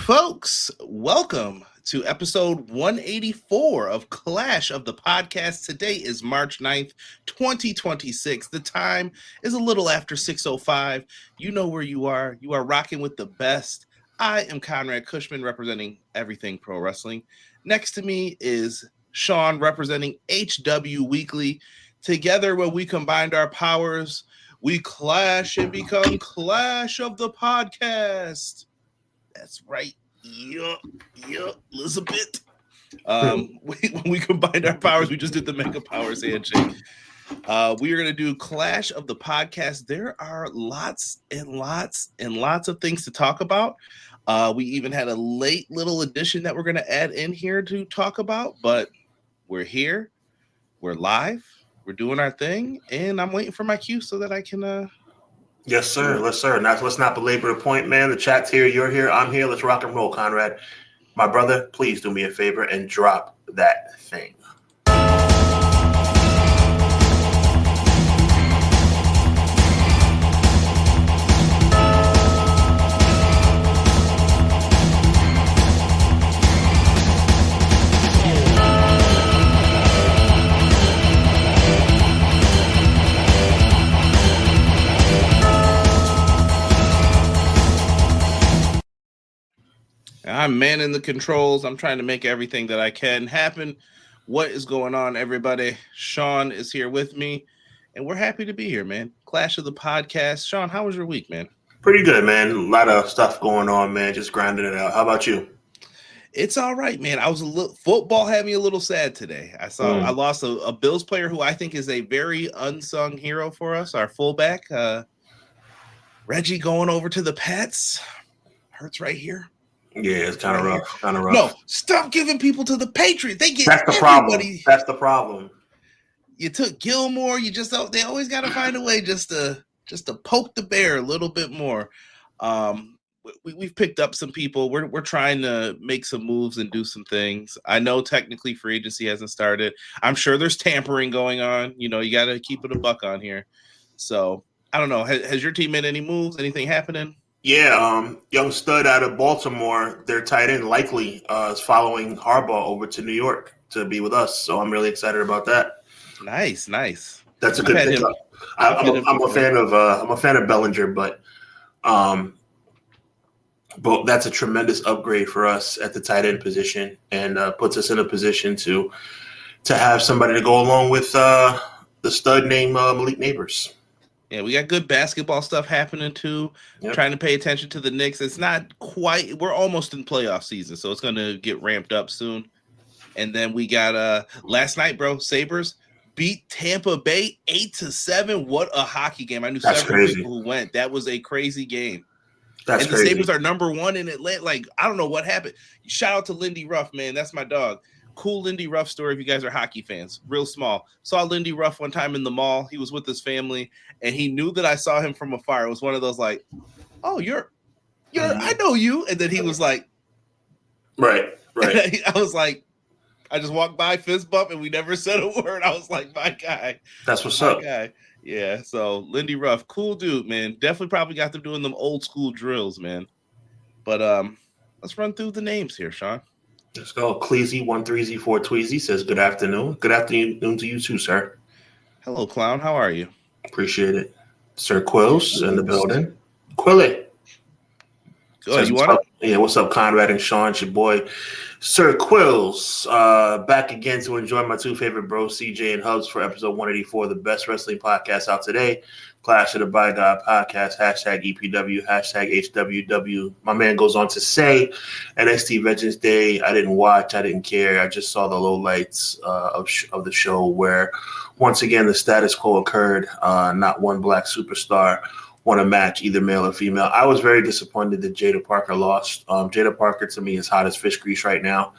folks. Welcome to episode 184 of Clash of the Podcast. Today is March 9th, 2026. The time is a little after 6:05. You know where you are. You are rocking with the best. I am Conrad Cushman, representing Everything Pro Wrestling. Next to me is Sean, representing HW Weekly. Together, when we combined our powers, we clash and become Clash of the Podcast. That's right. Yup, Elizabeth. When we combined our powers, we just did the Mega Powers handshake. We are going to do Clash of the Podcast. There are lots and lots and lots of things to talk about. We even had a late little addition that we're going to add in here to talk about, but we're here. We're live. We're doing our thing, and I'm waiting for my cue so that I can... Yes, sir. Yes, sir. Now, let's not belabor the point, man. The chat's here. You're here. I'm here. Let's rock and roll, Conrad. My brother, please do me a favor and drop that thing. I'm manning the controls. I'm trying to make everything that I can happen. What is going on, everybody? Sean is here with me, and we're happy to be here, man. Clash of the Podcast. Sean, how was your week, man? Pretty good, man. A lot of stuff going on, man. Just grinding it out. How about you? It's all right, man. I was football had me a little sad today. I lost a Bills player who I think is a very unsung hero for us, our fullback. Reggie going over to the Pats. Hurts right here. Yeah, it's kind of rough. No, stop giving people to the Patriots. They get That's the problem. That's the problem. You took Gilmore. They always got to find a way just to poke the bear a little bit more. We've picked up some people. We're trying to make some moves and do some things. I know technically free agency hasn't started. I'm sure there's tampering going on. You know, you got to keep it a buck on here. So I don't know. Has your team made any moves? Anything happening? Yeah, young stud out of Baltimore, their tight end likely is following Harbaugh over to New York to be with us. So I'm really excited about that. Nice. That's a good pickup. I'm a fan of Bellinger, but that's a tremendous upgrade for us at the tight end position, and puts us in a position to have somebody to go along with the stud named Malik Neighbors. Yeah, we got good basketball stuff happening too. Yep. Trying to pay attention to the Knicks. It's not quite. We're almost in playoff season, so it's going to get ramped up soon. And then we got last night, bro. Sabres beat Tampa Bay 8-7. What a hockey game! I knew several people who went. That was a crazy game. That's and the crazy. Sabres are number one in Atlanta. Like, I don't know what happened. Shout out to Lindy Ruff, man. That's my dog. Cool Lindy Ruff story if you guys are hockey fans. Real small. Saw Lindy Ruff one time in the mall. He was with his family, and he knew that I saw him from afar. It was one of those like, oh, you're I know you. And then he was like, right. I was like, I just walked by, fist bump, and we never said a word. I was like, my guy. That's what's up. Guy. Yeah, so Lindy Ruff, cool dude, man. Definitely probably got them doing them old school drills, man. But let's run through the names here, Sean. Let's go. Cleasy13Z4 Tweezy says, good afternoon. Good afternoon to you too, sir. Hello, clown. How are you? Appreciate it. Sir Quills in the building. Quilly. Good. You want it? Yeah, what's up, Conrad and Sean? It's your boy, Sir Quills. Back again to enjoy my two favorite bros, CJ and Hubbs, for episode 184, the best wrestling podcast out today. Clash of the By God podcast, hashtag EPW, hashtag HWW. My man goes on to say, NXT Veterans Day, I didn't watch, I didn't care. I just saw the lowlights of the show where, once again, the status quo occurred. Not one black superstar won a match, either male or female. I was very disappointed that Jada Parker lost. Jada Parker, to me, is hot as fish grease right now.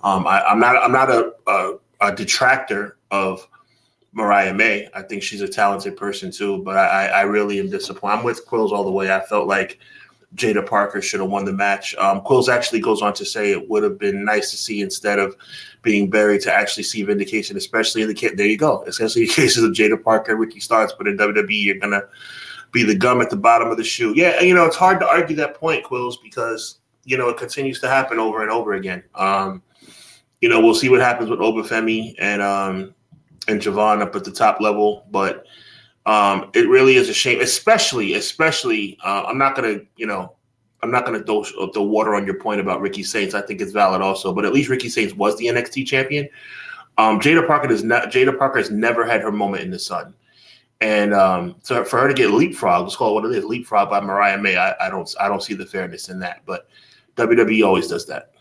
I'm not a detractor of Mariah May. I think she's a talented person too, but I really am disappointed. I'm with Quills all the way. I felt like Jada Parker should have won the match. Quills actually goes on to say it would have been nice to see, instead of being buried, to actually see vindication, especially in the there you go, especially in cases of Jada Parker, Ricky Starks. But in WWE, you're gonna be the gum at the bottom of the shoe. Yeah, it's hard to argue that point, Quills, because it continues to happen over and over again. We'll see what happens with Obafemi and Javon up at the top level, but it really is a shame, especially. I'm not gonna throw water on your point about Ricky Saints. I think it's valid also, but at least Ricky Saints was the NXT champion. Jada Parker has never had her moment in the sun, and so for her to get leapfrogged, let's call it what it is, leapfrogged by Mariah May. I don't see the fairness in that, but WWE always does that.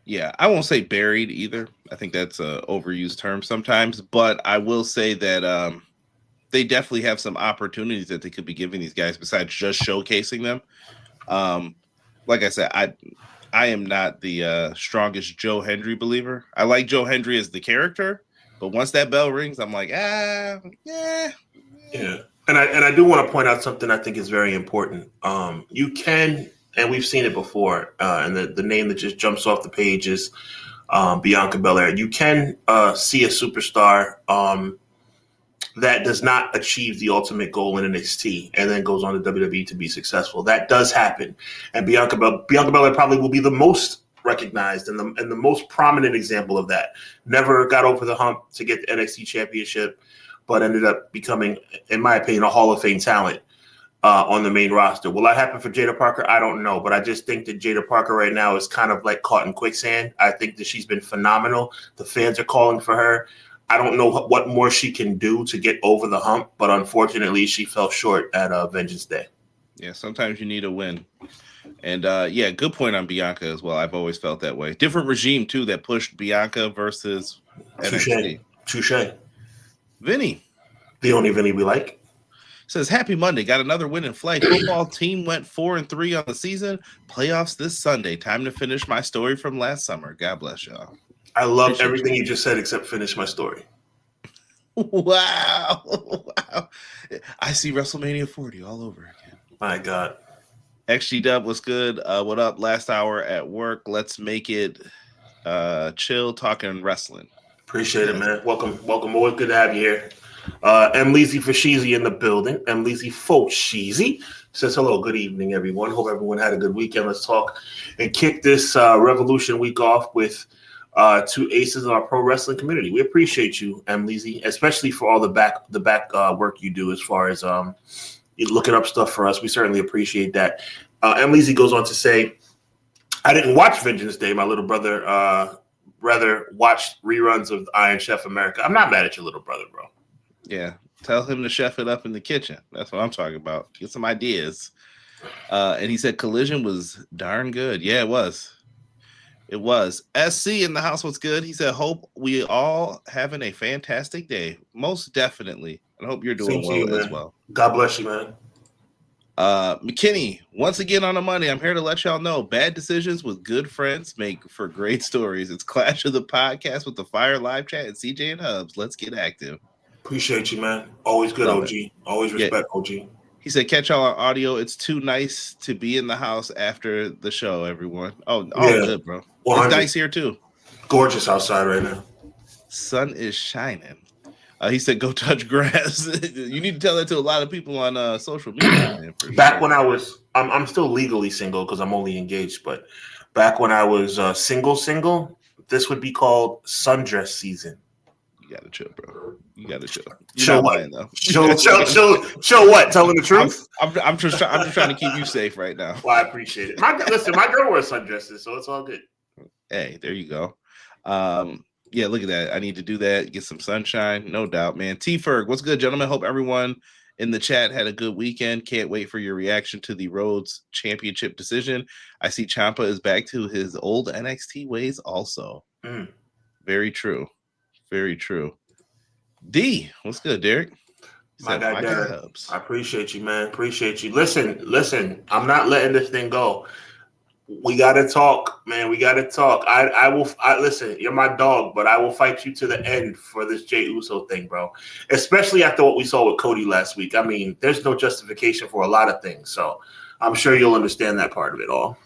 Yeah, I won't say buried either. I think that's an overused term sometimes, but I will say that they definitely have some opportunities that they could be giving these guys besides just showcasing them. Like I said, I am not the strongest Joe Hendry believer. I like Joe Hendry as the character, but once that bell rings, I'm like, yeah. And I do want to point out something I think is very important. You can. And we've seen it before, and the name that just jumps off the page is Bianca Belair. You can see a superstar that does not achieve the ultimate goal in NXT and then goes on to WWE to be successful. That does happen, and Bianca Belair probably will be the most recognized and the most prominent example of that. Never got over the hump to get the NXT championship, but ended up becoming, in my opinion, a Hall of Fame talent. On the main roster. Will that happen for Jada Parker? I don't know, but I just think that Jada Parker right now is kind of like caught in quicksand. I think that she's been phenomenal. The fans are calling for her. I don't know what more she can do to get over the hump, but unfortunately, she fell short at Vengeance Day. Yeah, sometimes you need a win. And good point on Bianca as well. I've always felt that way. Different regime, too, that pushed Bianca versus NXT. Touche. Vinny. The only Vinny we like. Says, happy Monday. Got another win in flight. Football team went 4-3 on the season. Playoffs this Sunday. Time to finish my story from last summer. God bless y'all. I love everything you just said except finish my story. Wow. I see WrestleMania 40 all over again. My God. XG Dub was good. What up? Last hour at work. Let's make it chill talking wrestling. Appreciate it, man. Welcome. Always good to have you here. M. Leezy for Sheezy in the building. M. Leezy for Sheezy says hello. Good evening, everyone. Hope everyone had a good weekend. Let's talk and kick this Revolution week off with two aces in our pro wrestling community. We appreciate you, M. Leezy, especially for all the back work you do as far as looking up stuff for us. We certainly appreciate that. M. Leezy goes on to say, I didn't watch Vengeance Day. My little brother rather watched reruns of Iron Chef America. I'm not mad at your little brother, bro. Yeah, tell him to chef it up in the kitchen. That's what I'm talking about. Get some ideas. And he said Collision was darn good. Yeah, it was. It was. SC in the house was good. He said, hope we all having a fantastic day. Most definitely. And I hope you're doing well as well. God bless you, man. McKinney, once again on the Monday, I'm here to let y'all know bad decisions with good friends make for great stories. It's Clash of the Podcast with the Fire Live Chat and CJ and Hubs. Let's get active. Appreciate you, man. Always good, OG. Always respect, OG. He said, catch y'all on audio. It's too nice to be in the house after the show, everyone. Oh, good, bro. 100. It's nice here, too. Gorgeous outside right now. Sun is shining. He said, go touch grass. You need to tell that to a lot of people on social media. Man, back when I was, I'm still legally single because I'm only engaged, but back when I was single, this would be called sundress season. You gotta chill, bro. You gotta chill. Show what? Lying, though. Show what? Telling the truth. I'm just trying to keep you safe right now. Well, I appreciate it. My girl wears sundresses, so it's all good. Hey, there you go. Yeah, look at that. I need to do that. Get some sunshine, no doubt, man. T Ferg, what's good, gentlemen? Hope everyone in the chat had a good weekend. Can't wait for your reaction to the Rhodes Championship decision. I see Ciampa is back to his old NXT ways also. Very true. Very true. D, what's good, Derek? My guy, Derek. I appreciate you, man. Appreciate you. Listen. I'm not letting this thing go. We gotta talk, man. We gotta talk. I will listen. You're my dog, but I will fight you to the end for this Jey Uso thing, bro. Especially after what we saw with Cody last week. I mean, there's no justification for a lot of things, so I'm sure you'll understand that part of it all.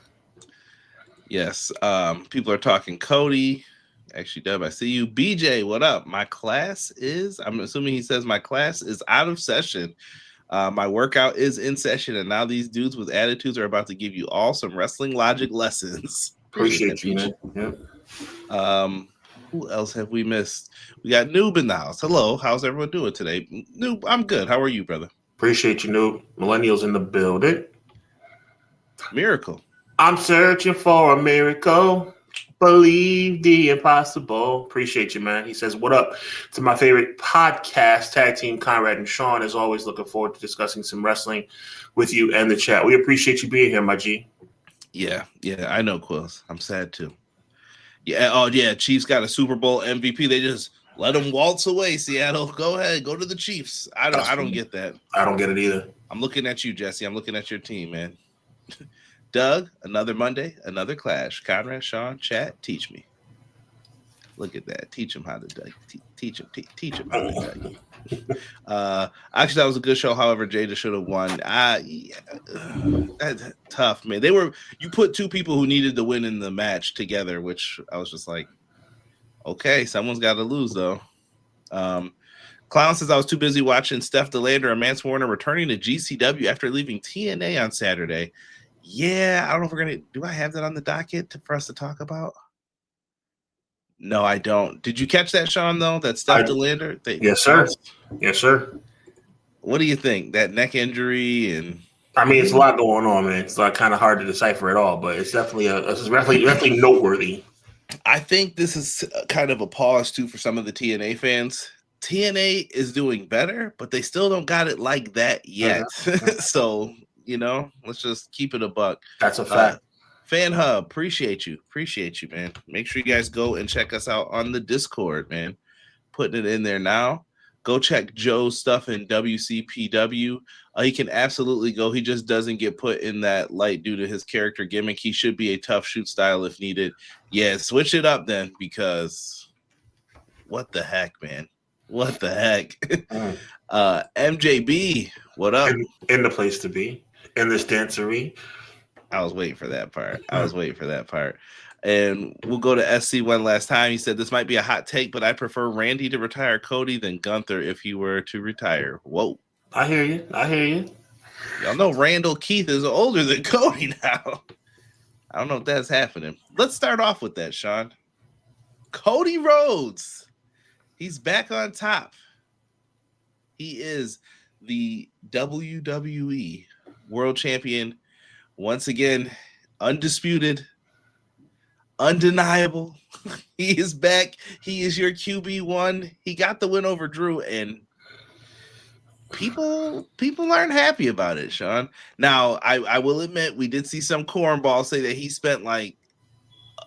Yes. People are talking Cody. Actually, Dub, I see you. BJ, what up? My class is, I'm assuming he says my class is out of session. My workout is in session, and now these dudes with attitudes are about to give you all some wrestling logic lessons. Appreciate you, man. Yeah. Who else have we missed? We got Noob in the house. Hello, how's everyone doing today? Noob, I'm good. How are you, brother? Appreciate you, Noob. Millennials in the building. Miracle. I'm searching for a miracle. Believe the impossible. Appreciate you, man. He says, what up to my favorite podcast, Tag Team Conrad and Sean. As always, looking forward to discussing some wrestling with you and the chat. We appreciate you being here, my G. Yeah, I know, Quills. I'm sad too. Yeah, oh yeah, Chiefs got a Super Bowl MVP. They just let him waltz away, Seattle. Go ahead, go to the Chiefs. I don't get that. I don't get it either. I'm looking at you, Jesse. I'm looking at your team, man. Doug, another Monday, another clash. Conrad, Sean, chat, teach me. Look at that. Teach him how to Doug. Teach him how to Doug. Actually, that was a good show. However, Jada should have won. That's tough, man. You put two people who needed to win in the match together, which I was just like, okay, someone's got to lose though. Clown says I was too busy watching Steph DeLander and Mance Warner returning to GCW after leaving TNA on Saturday. Yeah, I don't know if we're gonna. Do I have that on the docket for us to talk about? No, I don't. Did you catch that, Sean? Though that Steph DeLander. Yes, sir. Yes, sir. What do you think? That neck injury and. I mean, it's a lot going on, man. It's kind of hard to decipher it all, but it's definitely definitely noteworthy. I think this is kind of a pause too for some of the TNA fans. TNA is doing better, but they still don't got it like that yet. So. Let's just keep it a buck. That's a fact. Fan Hub, appreciate you, man. Make sure you guys go and check us out on the Discord, man. Putting it in there now. Go check Joe's stuff in WCPW. He can absolutely go. He just doesn't get put in that light due to his character gimmick. He should be a tough shoot style if needed. Yeah, switch it up then, because what the heck, man? What the heck? MJB, what up? In the place to be. In this dancery. I was waiting for that part. And we'll go to SC one last time. He said, this might be a hot take, but I prefer Randy to retire Cody than Gunther if he were to retire. Whoa. I hear you. Y'all know Randall Keith is older than Cody now. I don't know if that's happening. Let's start off with that, Sean. Cody Rhodes. He's back on top. He is the WWE World Champion. Once again, undisputed, undeniable. He is back. He is your QB1. He got the win over Drew, and people aren't happy about it, Sean. Now, I will admit we did see some cornball say that he spent like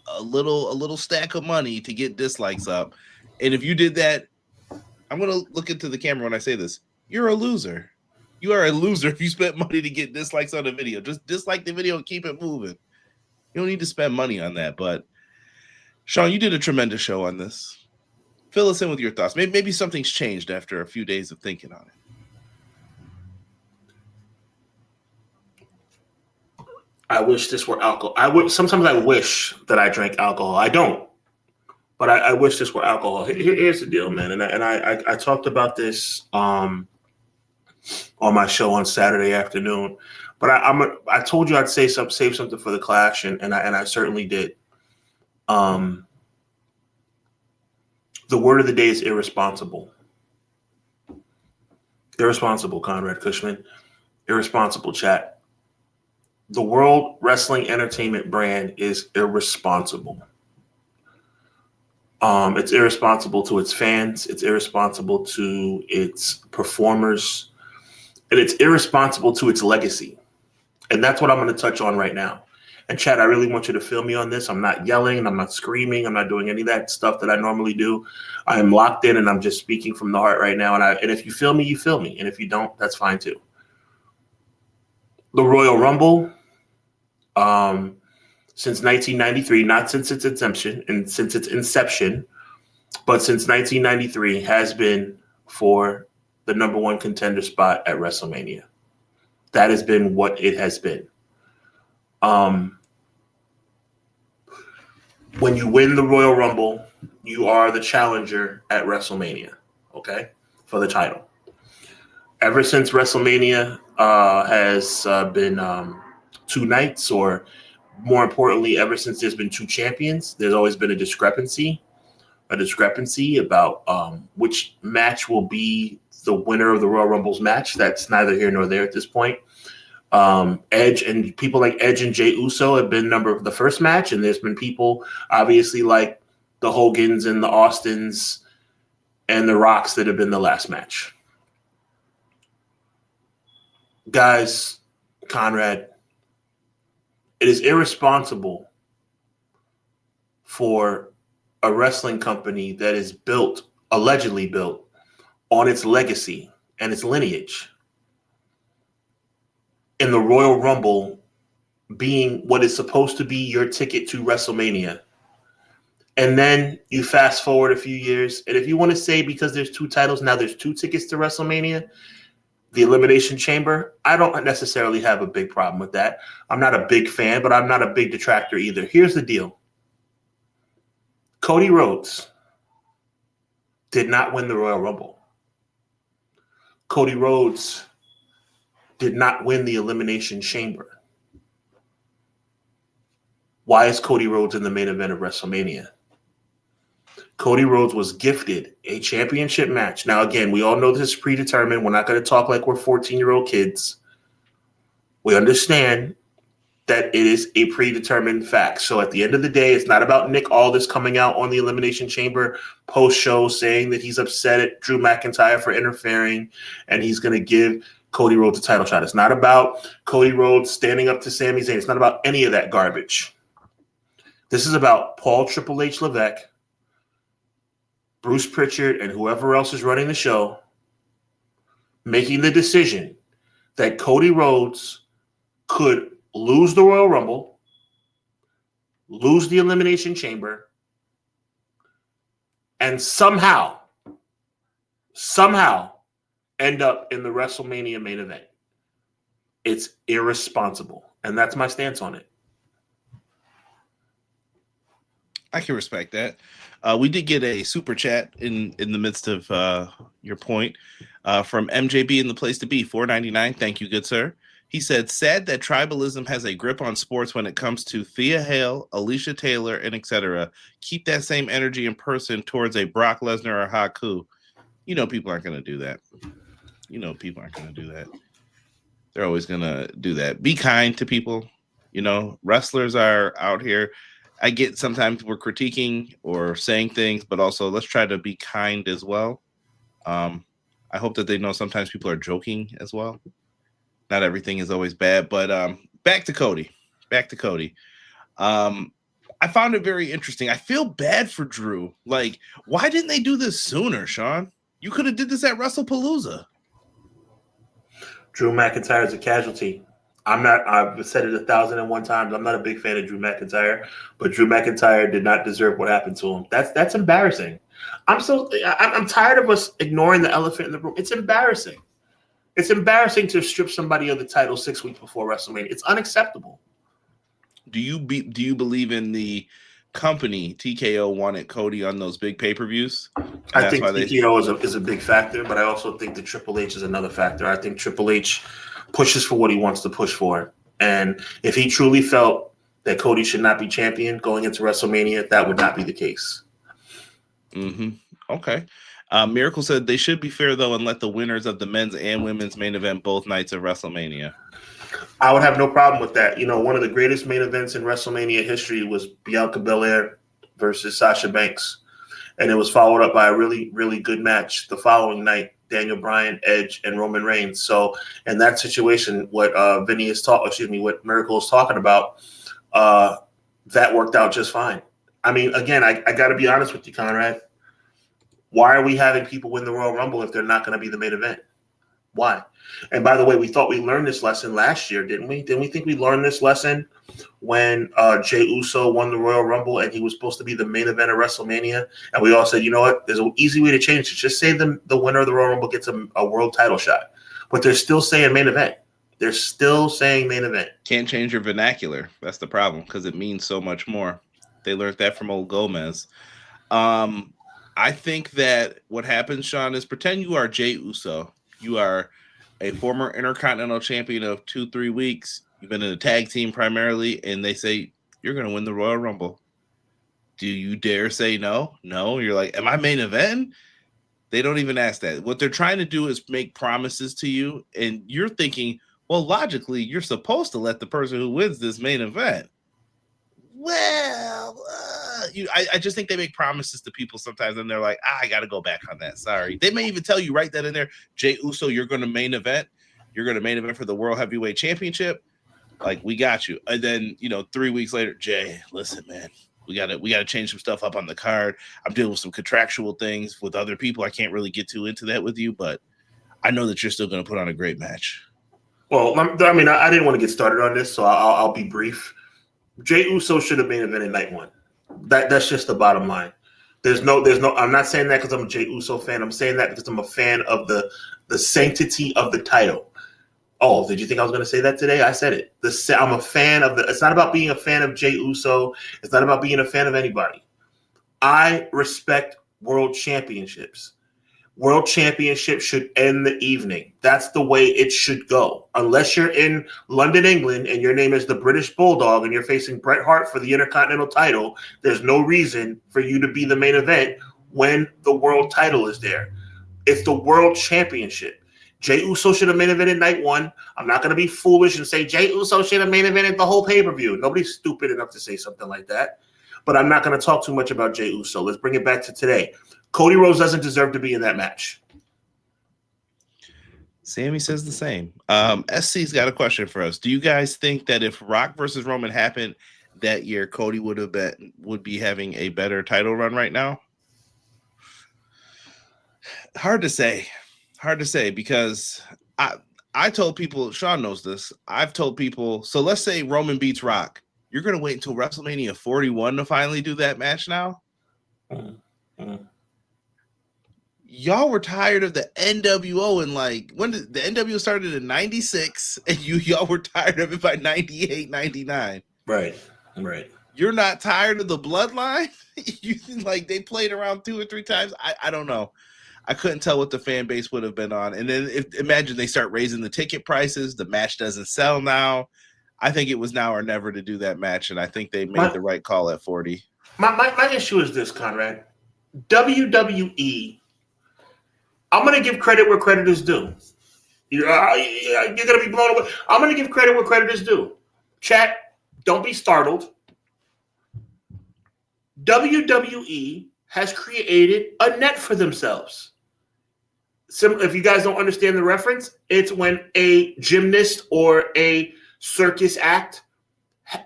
a little stack of money to get dislikes up. And if you did that, I'm gonna look into the camera when I say this. You're a loser. You are a loser if you spent money to get dislikes on a video. Just dislike the video and keep it moving. You don't need to spend money on that. But Sean, you did a tremendous show on this. Fill us in with your thoughts. Maybe something's changed after a few days of thinking on it. I wish this were alcohol. Sometimes I wish that I drank alcohol. I don't, but I wish this were alcohol. Here's the deal, man. And I talked about this on my show on Saturday afternoon, but I told you I'd save something for the clash, and I certainly did. The word of the day is irresponsible. Irresponsible, Conrad Cushman. Irresponsible, chat. The World Wrestling Entertainment brand is irresponsible. It's irresponsible to its fans. It's irresponsible to its performers. And it's irresponsible to its legacy. And that's what I'm going to touch on right now. And Chad, I really want you to feel me on this. I'm not yelling. I'm not screaming. I'm not doing any of that stuff that I normally do. I am locked in and I'm just speaking from the heart right now. And if you feel me, you feel me. And if you don't, that's fine too. The Royal Rumble, since 1993, not since its inception, but since 1993 has been for the number one contender spot at WrestleMania. That has been what it has been. When you win the Royal Rumble, you are the challenger at WrestleMania, okay, for the title. Ever since WrestleMania has been 2 nights, or more importantly, ever since there's been 2 champions, there's always been a discrepancy about which match will be the winner of the Royal Rumble's match. That's neither here nor there at this point. Edge and people like Edge and Jey Uso have been number of the first match, and there's been people obviously like the Hogans and the Austins and the Rocks that have been the last match. Guys, Conrad, it is irresponsible for a wrestling company that is allegedly built on its legacy and its lineage, in the Royal Rumble being what is supposed to be your ticket to WrestleMania. And then you fast forward a few years, and if you want to say because there's 2 titles, now there's 2 tickets to WrestleMania, the Elimination Chamber, I don't necessarily have a big problem with that. I'm not a big fan, but I'm not a big detractor either. Here's the deal. Cody Rhodes did not win the Royal Rumble. Cody Rhodes did not win the Elimination Chamber. Why is Cody Rhodes in the main event of WrestleMania? Cody Rhodes was gifted a championship match. Now, again, we all know this is predetermined. We're not going to talk like we're 14-year-old kids. We understand that it is a predetermined fact. So at the end of the day, it's not about Nick Aldis coming out on the Elimination Chamber post-show saying that he's upset at Drew McIntyre for interfering and he's going to give Cody Rhodes a title shot. It's not about Cody Rhodes standing up to Sami Zayn. It's not about any of that garbage. This is about Paul Triple H Levesque, Bruce Pritchard, and whoever else is running the show making the decision that Cody Rhodes could lose the Royal Rumble, lose the Elimination Chamber, and somehow end up in the WrestleMania main event. It's irresponsible, and that's my stance on it. I can respect that. We did get a super chat in the midst of your point from MJB in the place to be, $4.99. Thank you, good sir. He said, sad that tribalism has a grip on sports when it comes to Thea Hale, Alicia Taylor, and etc. Keep that same energy in person towards a Brock Lesnar or Haku. You know people aren't going to do that. They're always going to do that. Be kind to people. You know, wrestlers are out here. I get sometimes we're critiquing or saying things, but also let's try to be kind as well. I hope that they know sometimes people are joking as well. Not everything is always bad, but back to Cody. I found it very interesting. I feel bad for Drew. Like, why didn't they do this sooner, Sean? You could have did this at WrestlePalooza. Drew McIntyre is a casualty. I've said it 1,001 times. I'm not a big fan of Drew McIntyre, but Drew McIntyre did not deserve what happened to him. That's embarrassing. I'm tired of us ignoring the elephant in the room. It's embarrassing. It's embarrassing to strip somebody of the title 6 weeks before WrestleMania. It's unacceptable. Do you believe in the company TKO wanted Cody on those big pay-per-views? I think TKO is a big factor, but I also think that Triple H is another factor. I think Triple H pushes for what he wants to push for. And if he truly felt that Cody should not be champion going into WrestleMania, that would not be the case. Mm-hmm. Okay. Miracle said they should be fair, though, and let the winners of the men's and women's main event both nights of WrestleMania. I would have no problem with that. You know, one of the greatest main events in WrestleMania history was Bianca Belair versus Sasha Banks. And it was followed up by a really, really good match the following night, Daniel Bryan, Edge, and Roman Reigns. So in that situation, what what Miracle is talking about, that worked out just fine. I mean, again, I got to be honest with you, Conrad. Why are we having people win the Royal Rumble if they're not going to be the main event? Why? And by the way, we thought we learned this lesson last year, didn't we? Didn't we think we learned this lesson when Jey Uso won the Royal Rumble and he was supposed to be the main event of WrestleMania? And we all said, you know what? There's an easy way to change it. Just say the winner of the Royal Rumble gets a world title shot. But they're still saying main event. They're still saying main event. Can't change your vernacular. That's the problem because it means so much more. They learned that from old Gomez. I think that what happens, Sean, is pretend you are Jey Uso. You are a former Intercontinental Champion of 2-3 weeks. You've been in a tag team primarily, and they say you're going to win the Royal Rumble. Do you dare say no? No. You're like, am I main event? They don't even ask that. What they're trying to do is make promises to you, and you're thinking, well, logically, you're supposed to let the person who wins this main event. Well, I just think they make promises to people sometimes, and they're like, I got to go back on that. Sorry. They may even tell you right then and there, Jey Uso, you're going to main event. You're going to main event for the World Heavyweight Championship. Like, we got you. And then, 3 weeks later, Jay, listen, man, we gotta change some stuff up on the card. I'm dealing with some contractual things with other people. I can't really get too into that with you, but I know that you're still going to put on a great match. Well, I mean, I didn't want to get started on this, so I'll be brief. Jey Uso should have main evented night one. That's just the bottom line. There's no. I'm not saying that because I'm a Jey Uso fan. I'm saying that because I'm a fan of the sanctity of the title. Oh, did you think I was going to say that today? I said it. I'm a fan of the. It's not about being a fan of Jey Uso. It's not about being a fan of anybody. I respect world championships. World championships should end the evening. That's the way it should go. Unless you're in London, England, and your name is the British Bulldog, and you're facing Bret Hart for the Intercontinental title, there's no reason for you to be the main event when the world title is there. It's the world championship. Jey Uso should have main evented night one. I'm not going to be foolish and say Jey Uso should have main evented the whole pay-per-view. Nobody's stupid enough to say something like that. But I'm not going to talk too much about Jey Uso. Let's bring it back to today. Cody Rhodes doesn't deserve to be in that match. Sammy says the same. SC's got a question for us. Do you guys think that if Rock versus Roman happened that year, Cody would be having a better title run right now? Hard to say because I told people, Sean knows this. I've told people, so let's say Roman beats Rock. You're going to wait until WrestleMania 41 to finally do that match now? Y'all were tired of the NWO and when did the NWO started in 96 and y'all were tired of it by 98, 99. Right. You're not tired of the bloodline? They played around 2 or 3 times. I don't know. I couldn't tell what the fan base would have been on. And then imagine they start raising the ticket prices. The match doesn't sell now. I think it was now or never to do that match, and I think they made the right call at 40. My issue is this, Conrad. WWE, I'm going to give credit where credit is due. You're going to be blown away. I'm going to give credit where credit is due. Chat, don't be startled. WWE has created a net for themselves. If you guys don't understand the reference, it's when a gymnast or a circus act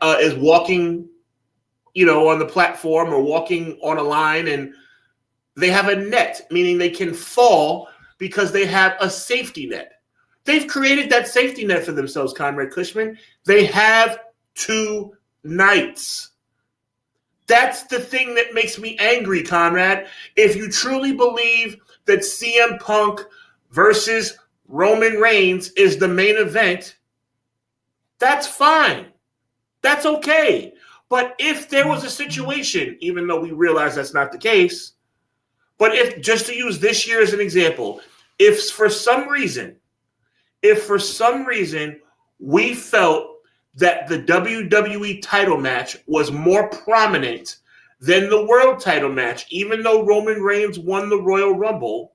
is walking, on the platform or walking on a line, and they have a net, meaning they can fall because they have a safety net. They've created that safety net for themselves, Conrad Cushman. They have 2 nights. That's the thing that makes me angry, Conrad. If you truly believe that CM Punk versus Roman Reigns is the main event, that's fine. That's okay. But if there was a situation, even though we realize that's not the case, but if, just to use this year as an example, if for some reason we felt that the WWE title match was more prominent than the world title match, even though Roman Reigns won the Royal Rumble,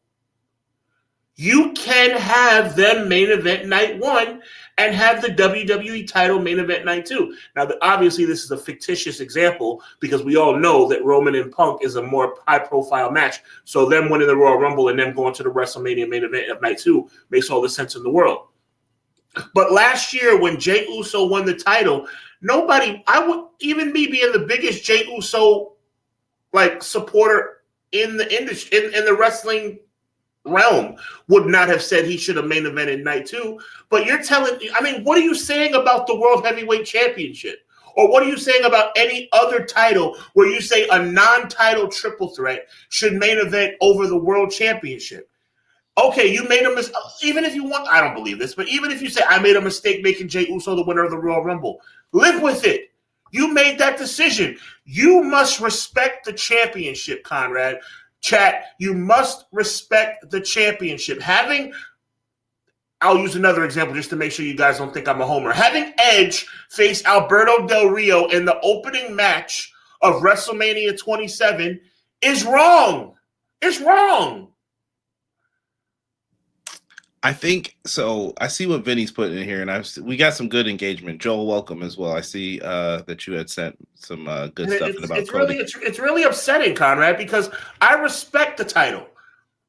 you can have them main event night one and have the WWE title main event night two. Now, obviously, this is a fictitious example because we all know that Roman and Punk is a more high-profile match. So them winning the Royal Rumble and them going to the WrestleMania main event of night two makes all the sense in the world. But last year, when Jey Uso won the title, even me being the biggest Jey Uso supporter in the industry, in the wrestling realm, would not have said he should have main evented night two. But you're telling me, what are you saying about the World Heavyweight Championship? Or what are you saying about any other title where you say a non-title triple threat should main event over the World Championship? Okay, you made a mistake. Even if you want, I don't believe this, but even if you say, I made a mistake making Jey Uso the winner of the Royal Rumble, live with it. You made that decision. You must respect the championship, Conrad. Chat, you must respect the championship. Having I'll use another example just to make sure you guys don't think I'm a homer. Having Edge face Alberto Del Rio in the opening match of WrestleMania 27 is wrong. It's wrong. I think so. I see what Vinny's putting in here, and we got some good engagement. Joel, welcome as well. I see that you had sent some good stuff about Cody. It's really upsetting, Conrad, because I respect the title.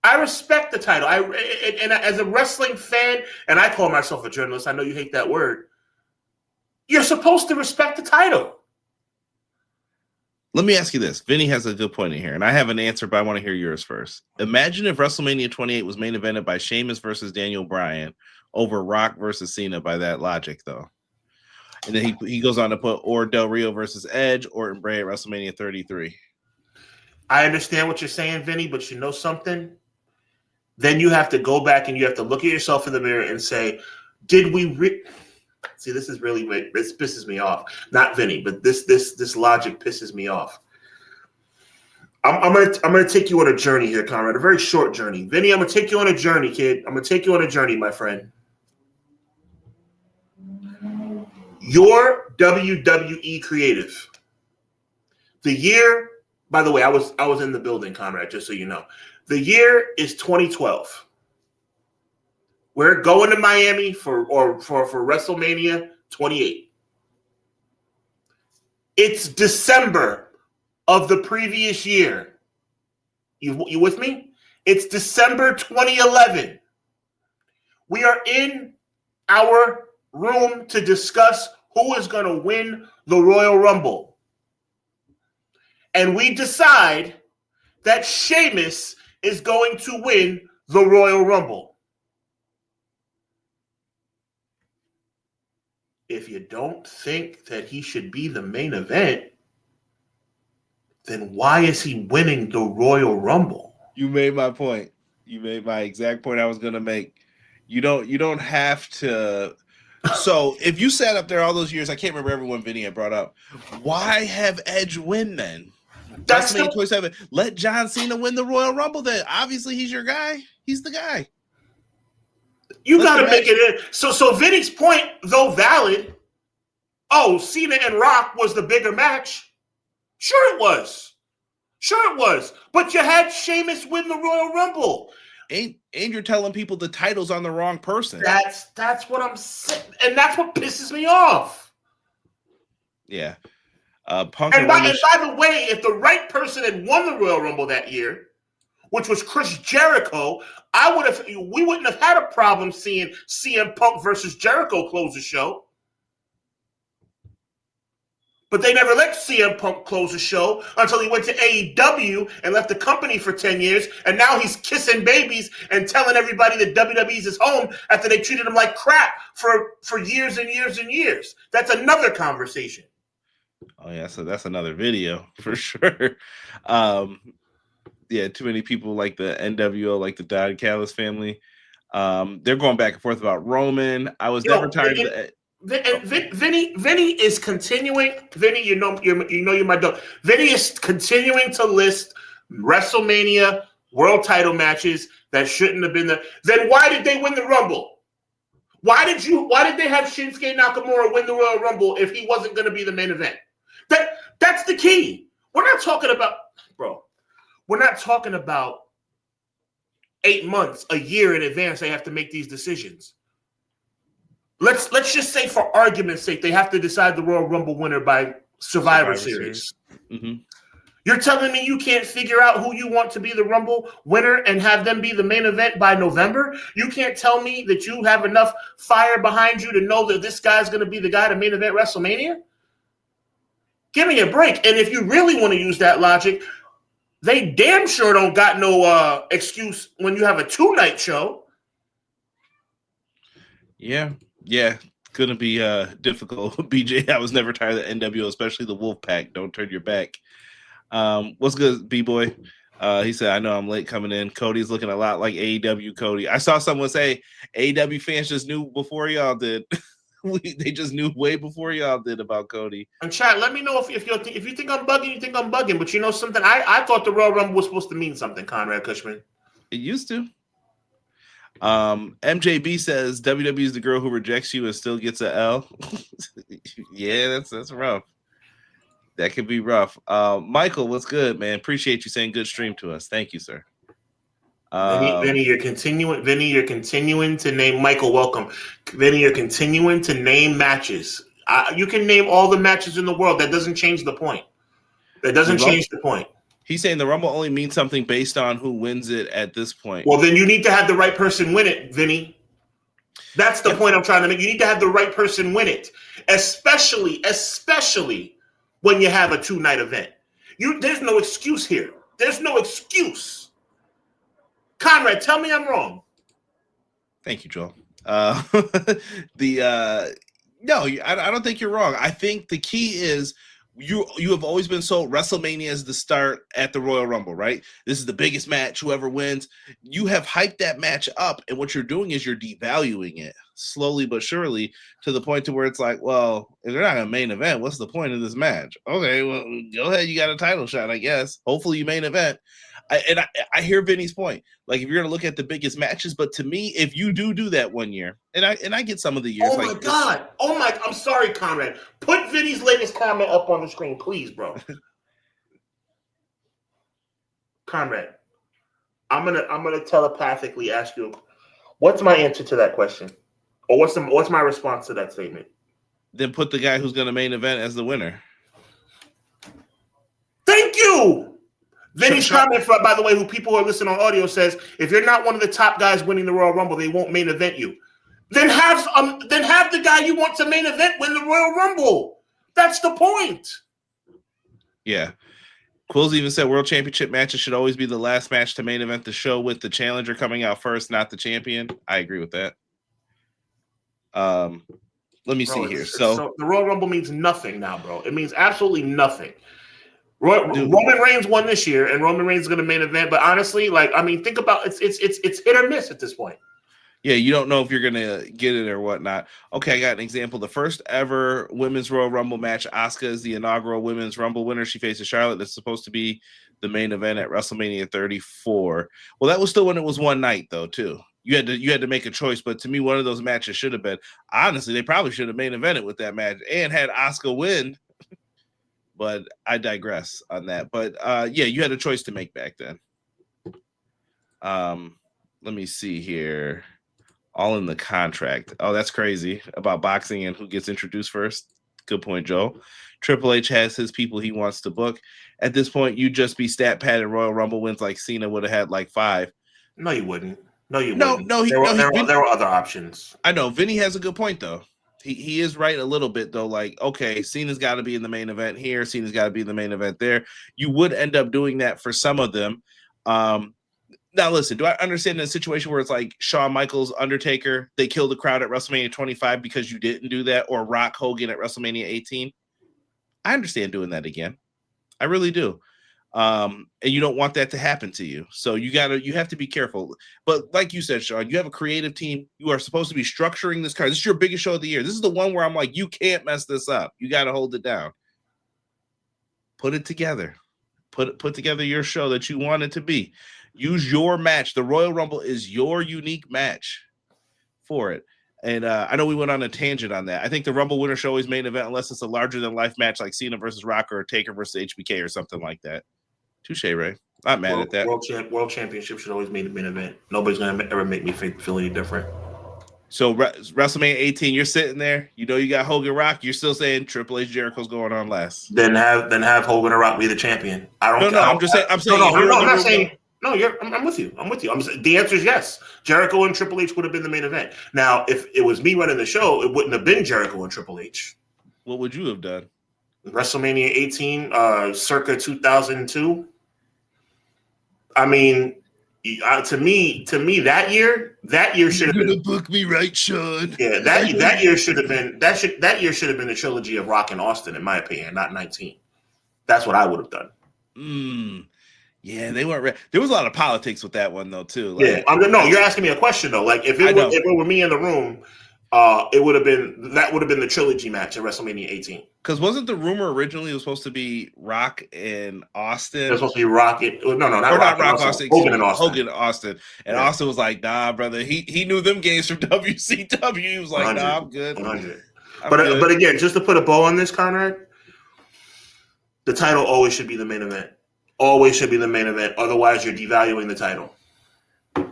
And as a wrestling fan, and I call myself a journalist, I know you hate that word. You're supposed to respect the title. Let me ask you this. Vinny has a good point in here, and I have an answer, but I want to hear yours first. Imagine if WrestleMania 28 was main evented by Sheamus versus Daniel Bryan over Rock versus Cena by that logic, though. And then he goes on to put or Del Rio versus Edge or Bray at WrestleMania 33. I understand what you're saying, Vinny, but you know something? Then you have to go back and you have to look at yourself in the mirror and say, did we see? This pisses me off. Not Vinny, but this logic pisses me off. I'm gonna take you on a journey here, Conrad. A very short journey, Vinny. I'm gonna take you on a journey, kid. I'm gonna take you on a journey, my friend. Your WWE creative. The year, by the way, I was in the building, Conrad. Just so you know. The year is 2012. We're going to Miami for WrestleMania 28. It's December of the previous year. You with me? It's December 2011. We are in our room to discuss who is going to win the Royal Rumble. And we decide that Sheamus is going to win the Royal Rumble. If you don't think that he should be the main event, then why is he winning the Royal Rumble? You made my point. You made my exact point I was going to make. You don't have to. So if you sat up there all those years, I can't remember everyone Vinny had brought up. Why have Edge win then? That's WrestleMania 27. Let John Cena win the Royal Rumble then. Obviously, he's your guy. He's the guy. You got to make it in. So Vinny's point, though valid, Cena and Rock was the bigger match. Sure it was. But you had Sheamus win the Royal Rumble. And you're telling people the title's on the wrong person. That's what I'm saying. And that's what pisses me off. Yeah. Punk and by the way, if the right person had won the Royal Rumble that year, which was Chris Jericho, we wouldn't have had a problem seeing CM Punk versus Jericho close the show. But they never let CM Punk close the show until he went to AEW and left the company for 10 years. And now he's kissing babies and telling everybody that WWE's his home after they treated him like crap for years and years and years. That's another conversation. Oh, yeah, so that's another video for sure. Yeah, too many people like the NWO, like the Don Callis family. They're going back and forth about Roman. I was never tired of that. Vinny is continuing. Vinny, you know you're my dog. Vinny is continuing to list WrestleMania world title matches that shouldn't have been there. Then why did they win the Rumble? Why did they have Shinsuke Nakamura win the Royal Rumble if he wasn't going to be the main event? That's the key. We're not talking about 8 months, a year in advance. They have to make these decisions. Let's just say, for argument's sake, they have to decide the Royal Rumble winner by Survivor Series. Mm-hmm. You're telling me you can't figure out who you want to be the Rumble winner and have them be the main event by November? You can't tell me that you have enough fire behind you to know that this guy's going to be the guy to main event WrestleMania? Give me a break. And if you really want to use that logic, they damn sure don't got no excuse when you have a 2-night show. Yeah, gonna be difficult. BJ, I was never tired of the NWO, especially the Wolfpack. Don't turn your back. What's good, B-Boy? He said, I know I'm late coming in. Cody's looking a lot like AEW Cody. I saw someone say AEW fans just knew before y'all did. They just knew way before y'all did about Cody. And chat, let me know if you think I'm bugging, you think I'm bugging. But you know something? I thought the Royal Rumble was supposed to mean something, Conrad Cushman. It used to. MJB says WWE is the girl who rejects you and still gets a L. Yeah, that's rough. That could be rough. Michael, what's good, man? Appreciate you saying good stream to us. Thank you, sir. Vinny, you're continuing. Vinny, you're continuing to name Michael. Welcome, Vinny. You're continuing to name matches. You can name all the matches in the world. That doesn't change the point. That doesn't change the point. He's saying the Rumble only means something based on who wins it at this point. Well, then you need to have the right person win it, Vinny. That's the point I'm trying to make. You need to have the right person win it, especially when you have a 2-night event. There's no excuse here. There's no excuse. Conrad, tell me I'm wrong. Thank you, Joel. No, I don't think you're wrong. I think the key is you have always been sold WrestleMania as the start at the Royal Rumble, right? This is the biggest match, whoever wins. You have hyped that match up, and what you're doing is you're devaluing it slowly but surely to the point to where it's like, well, if they're not a main event, what's the point of this match? Okay, well, go ahead, you got a title shot, I guess. Hopefully you main event. I hear Vinny's point. Like, if you're going to look at the biggest matches, but to me, if you do that one year, and I get some of the years. Oh, my God. I'm sorry, Conrad. Put Vinny's latest comment up on the screen, please, bro. Conrad, I'm gonna telepathically ask you, what's my answer to that question? Or what's my response to that statement? Then put the guy who's going to main event as the winner. Thank you. Vinny's comment, by the way, who people who are listening on audio says, if you're not one of the top guys winning the Royal Rumble, they won't main event you. Then have the guy you want to main event win the Royal Rumble. That's the point. Yeah. Quills even said World Championship matches should always be the last match to main event the show with the challenger coming out first, not the champion. I agree with that. Let me see here. So the Royal Rumble means nothing now, bro. It means absolutely nothing. Roman Reigns won this year, and Roman Reigns is going to main event. But honestly, think about it's hit or miss at this point. Yeah, you don't know if you're going to get it or whatnot. Okay, I got an example. The first ever women's Royal Rumble match, Asuka is the inaugural women's Rumble winner. She faces Charlotte. That's supposed to be the main event at WrestleMania 34. Well, that was still when it was one night, though, too. You had to make a choice, but to me, one of those matches should have been. Honestly, they probably should have main evented with that match and had Asuka win. But I digress on that. But yeah, you had a choice to make back then. Let me see here. All in the contract. Oh, that's crazy about boxing and who gets introduced first. Good point, Joe. Triple H has his people he wants to book. At this point, you'd just be stat padded Royal Rumble wins like Cena would have had like 5. No, you wouldn't. No, you wouldn't. There were other options. I know. Vinny has a good point, though. He is right a little bit, though. Like, okay, Cena's got to be in the main event here. Cena's got to be in the main event there. You would end up doing that for some of them. Now, listen, do I understand in a situation where it's like Shawn Michaels, Undertaker, they killed the crowd at WrestleMania 25 because you didn't do that, or Rock Hogan at WrestleMania 18? I understand doing that again. I really do. And you don't want that to happen to you. So you have to be careful. But like you said, Sean, you have a creative team. You are supposed to be structuring this card. This is your biggest show of the year. This is the one where I'm like, you can't mess this up. You got to hold it down. Put it together. Put together your show that you want it to be. Use your match. The Royal Rumble is your unique match for it. And I know we went on a tangent on that. I think the Rumble winner should always main event unless it's a larger-than-life match like Cena versus Rock or Taker versus HBK or something like that. Touche, Ray. Not mad at that. World Championship should always be the main event. Nobody's going to ever make me feel any different. So WrestleMania 18, you're sitting there. You know you got Hogan Rock. You're still saying Triple H Jericho's going on last. Then have Hogan or Rock be the champion. I'm not saying. No, I'm with you. The answer is yes. Jericho and Triple H would have been the main event. Now, if it was me running the show, it wouldn't have been Jericho and Triple H. What would you have done? WrestleMania 18, circa 2002. I mean, to me, that year should have been. You're gonna book me, right, Sean? Yeah, that year should have been that year should have been the trilogy of Rock and Austin, in my opinion, not 19. That's what I would have done. Yeah, they weren't. There was a lot of politics with that one, though, too. Like, yeah, no, you're asking me a question though. Like, if it were me in the room, It would have been the trilogy match at WrestleMania 18. Because wasn't the rumor originally it was supposed to be Rock and Austin? It was supposed to be Rock. Not Rock Austin. Hogan and Austin. Hogan and Austin. And Austin was like, "Nah, brother." He knew them games from WCW. He was like, "Nah, I'm good." 100. But again, just to put a bow on this, Conrad, the title always should be the main event. Always should be the main event. Otherwise, you're devaluing the title.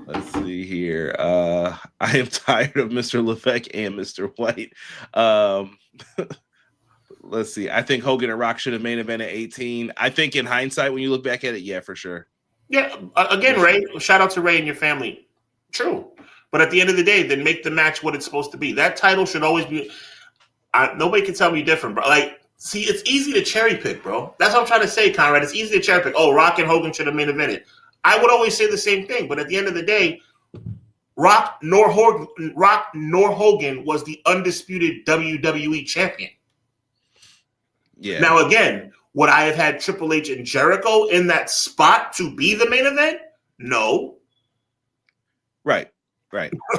Let's see here. I am tired of Mr. Levesque and Mr. White. Let's see. I think Hogan and Rock should have main event at 18. I think in hindsight, when you look back at it, yeah, for sure. Yeah. Again, Ray, shout out to Ray and your family. True. But at the end of the day, then make the match what it's supposed to be. That title should always be. Nobody can tell me different, bro. Like, see, it's easy to cherry pick, bro. That's what I'm trying to say, Conrad. It's easy to cherry pick. Oh, Rock and Hogan should have main evented. I would always say the same thing, but at the end of the day, Rock nor Hogan was the undisputed WWE champion. Yeah. Now, again, would I have had Triple H and Jericho in that spot to be the main event? No. Right.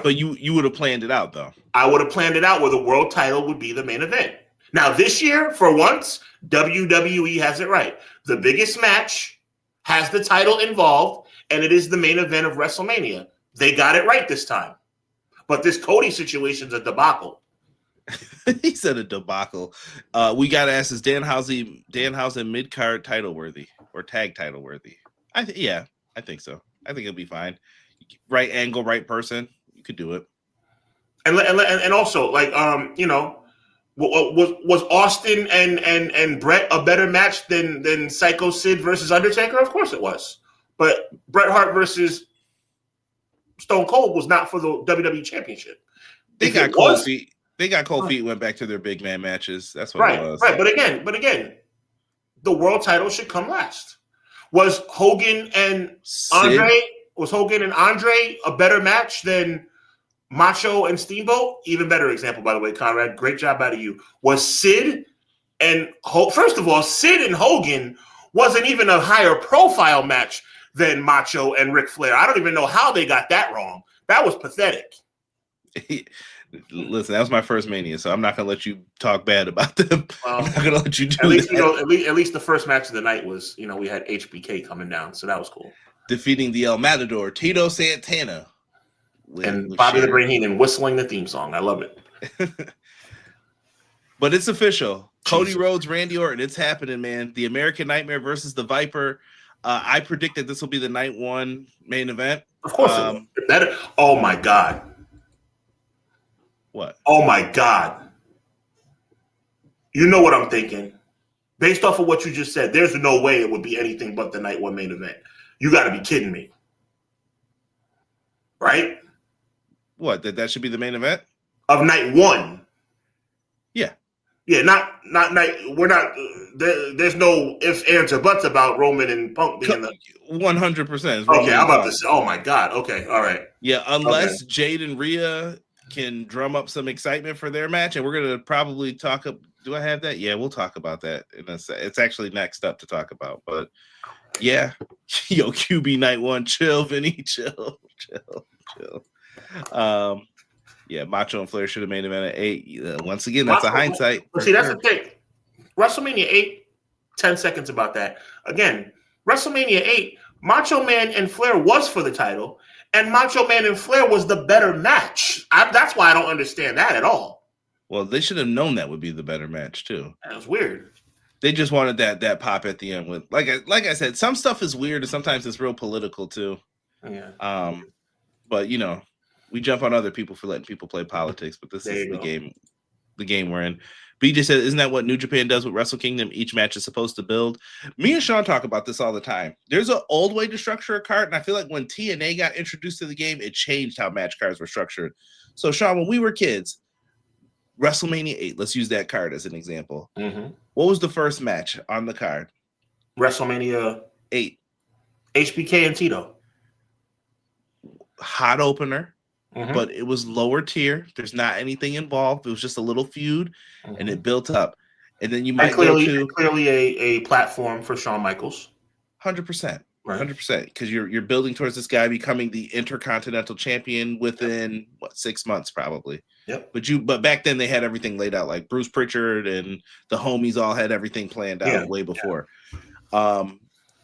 But you would have planned it out, though. I would have planned it out where the world title would be the main event. Now, this year, for once, WWE has it right. The biggest match has the title involved, and it is the main event of WrestleMania. They got it right this time. But this Cody situation's a debacle. He said a debacle. We got to ask, is Danhausen mid-card title worthy or tag title worthy? I think so. I think it'll be fine. Right angle, right person. You could do it. And also, like, was Austin and Bret a better match than Psycho Sid versus Undertaker? Of course it was. But Bret Hart versus Stone Cold was not for the WWE Championship. They got cold feet. They got cold feet. Went back to their big man matches. That's what it was. Right. But again, the world title should come last. Was Hogan and Andre a better match than Macho and Steamboat? Even better example, by the way, Conrad. Great job out of you. Was Sid and first of all, Sid and Hogan wasn't even a higher profile match than Macho and Ric Flair. I don't even know how they got that wrong. That was pathetic. Listen, that was my first Mania, so I'm not gonna let you talk bad about them. I'm not gonna let you do that. At least the first match of the night was, we had HBK coming down, so that was cool. Defeating the El Matador, Tito Santana, and Bobby the Brain Heenan whistling the theme song. I love it. But it's official. Cody Rhodes, Randy Orton. It's happening, man. The American Nightmare versus the Viper. I predict that this will be the night one main event. Of course. Oh my God. What? Oh my God. You know what I'm thinking. Based off of what you just said, there's no way it would be anything but the night one main event. You got to be kidding me. Right? What? That should be the main event? Of night one. Yeah. Yeah, not night. We're not. There's no ifs, ands, or buts about Roman and Punk being the 100%. Okay, I'm about to say. Oh my God. Okay, all right. Yeah, unless Jade and Rhea can drum up some excitement for their match, and we're gonna probably talk. Do I have that? Yeah, we'll talk about that in a sec. It's actually next up to talk about. But yeah, yo, QB night one, chill, Vinny, chill. Yeah, Macho and Flair should have made him at 8. Once again, that's a hindsight. See, that's the thing. WrestleMania 8, 10 seconds about that. Again, WrestleMania 8, Macho Man and Flair was for the title, and Macho Man and Flair was the better match. That's why I don't understand that at all. Well, they should have known that would be the better match, too. That was weird. They just wanted that pop at the end with, like I said, some stuff is weird, and sometimes it's real political, too. Yeah. But, we jump on other people for letting people play politics, but this is the game we're in. BJ said, isn't that what New Japan does with Wrestle Kingdom? Each match is supposed to build. Me and Sean talk about this all the time. There's an old way to structure a card, and I feel like when TNA got introduced to the game, it changed how match cards were structured. So, Sean, when we were kids, WrestleMania 8, let's use that card as an example. Mm-hmm. What was the first match on the card? WrestleMania 8. HBK and Tito. Hot opener. Mm-hmm. But it was lower tier. There's not anything involved. It was just a little feud, and it built up. And then you might clearly a platform for Shawn Michaels. 100%. 100%, because you're building towards this guy becoming the Intercontinental Champion within 6 months probably. Yep. But back then they had everything laid out. Like Bruce Pritchard and the homies all had everything planned out way before.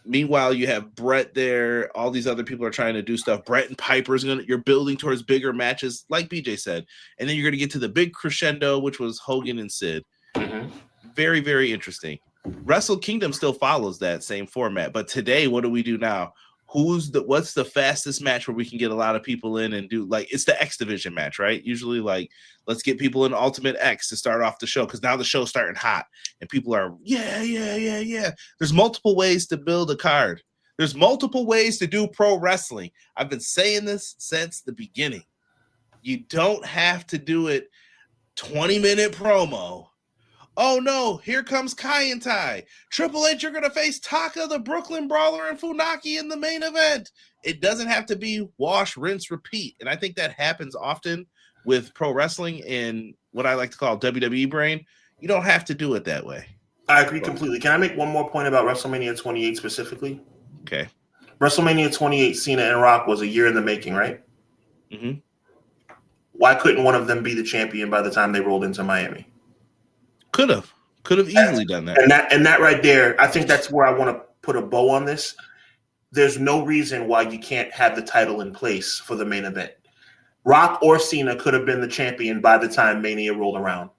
Meanwhile, you have Brett there. All these other people are trying to do stuff. Brett and Piper's you're building towards bigger matches, like BJ said, and then you're going to get to the big crescendo, which was Hogan and Sid. Mm-hmm. Very, very interesting. Wrestle Kingdom still follows that same format, but today, what do we do now? What's the fastest match where we can get a lot of people in and do, like, it's the X Division match, right? Usually, like, let's get people in Ultimate X to start off the show, because now the show's starting hot and people are yeah. There's multiple ways to build a card. There's multiple ways to do pro wrestling. I've been saying this since the beginning. You don't have to do it 20-minute promo. Oh no, here comes Kai and Tai. Triple H, you're going to face Taka, the Brooklyn Brawler, and Funaki in the main event. It doesn't have to be wash, rinse, repeat. And I think that happens often with pro wrestling in what I like to call WWE brain. You don't have to do it that way. I agree completely. Can I make one more point about WrestleMania 28 specifically? Okay. WrestleMania 28, Cena and Rock was a year in the making, right? Mm-hmm. Why couldn't one of them be the champion by the time they rolled into Miami? Could have easily done that. And that right there, I think that's where I want to put a bow on this. There's no reason why you can't have the title in place for the main event. Rock or Cena could have been the champion by the time Mania rolled around.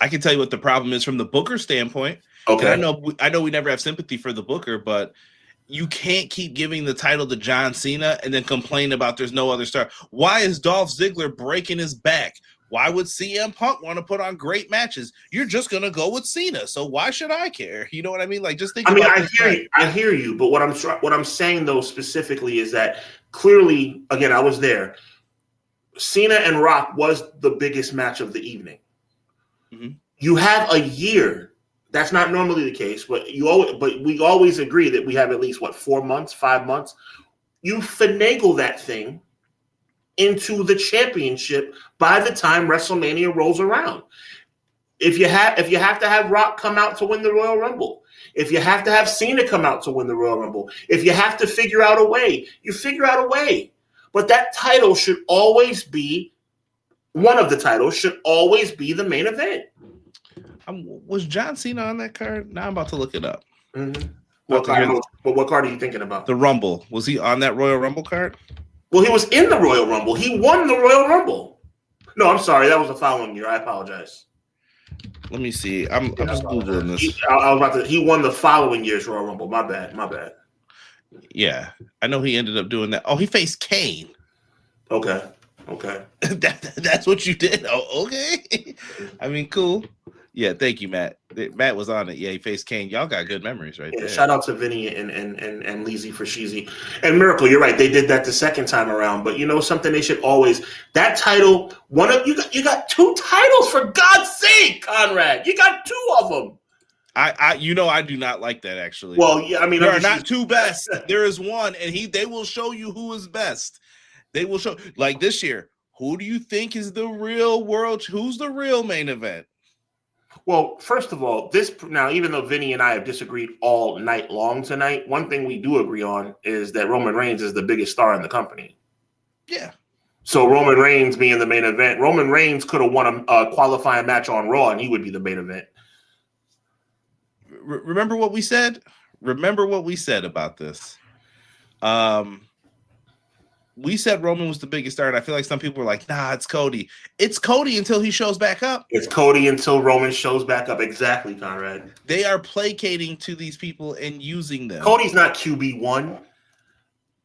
I can tell you what the problem is from the Booker standpoint. Okay. And I know we never have sympathy for the Booker, but you can't keep giving the title to John Cena and then complain about there's no other star. Why is Dolph Ziggler breaking his back? Why would CM Punk want to put on great matches? You're just going to go with Cena. So why should I care? You know what I mean? Like, just think about it. I hear you. But what I'm saying, though, specifically is that clearly, again, I was there. Cena and Rock was the biggest match of the evening. Mm-hmm. You have a year. That's not normally the case, but we always agree that we have at least, 4 months, 5 months. You finagle that thing into the championship by the time WrestleMania rolls around. If you have to have Rock come out to win the Royal Rumble, if you have to have Cena come out to win the Royal Rumble, if you have to figure out a way, you figure out a way. But that title should always be, one of the titles should always be the main event. Was John Cena on that card? Now I'm about to look it up. Mm-hmm. What card are you thinking about? The Rumble. Was he on that Royal Rumble card? Well, he was in the Royal Rumble. He won the Royal Rumble. No, I'm sorry. That was the following year. I apologize. Let me see. I'm just Googling this. He won the following year's Royal Rumble. My bad. Yeah. I know he ended up doing that. Oh, he faced Kane. Okay. That's what you did? Oh, okay. I mean, cool. Yeah, thank you, Matt. Matt was on it. Yeah, he faced Kane. Y'all got good memories right there. Shout out to Vinny and Leezy for Sheezy. And Miracle, you're right. They did that the second time around. But you know something, they should always, that title, you got 2 titles, for God's sake, Conrad. You got 2 of them. I do not like that, actually. Well, yeah, I mean, there are not 2 best. There is one, and they will show you who is best. They will show, like this year, who do you think is the real world? Who's the real main event? Well, first of all, now, even though Vinny and I have disagreed all night long tonight, one thing we do agree on is that Roman Reigns is the biggest star in the company. Yeah. So Roman Reigns being the main event, Roman Reigns could have won a qualifying match on Raw, and he would be the main event. Remember what we said? Remember what we said about this? We said Roman was the biggest star, and I feel like some people were like, nah, it's Cody. It's Cody until he shows back up. It's Cody until Roman shows back up. Exactly, Conrad. They are placating to these people and using them. Cody's not QB1.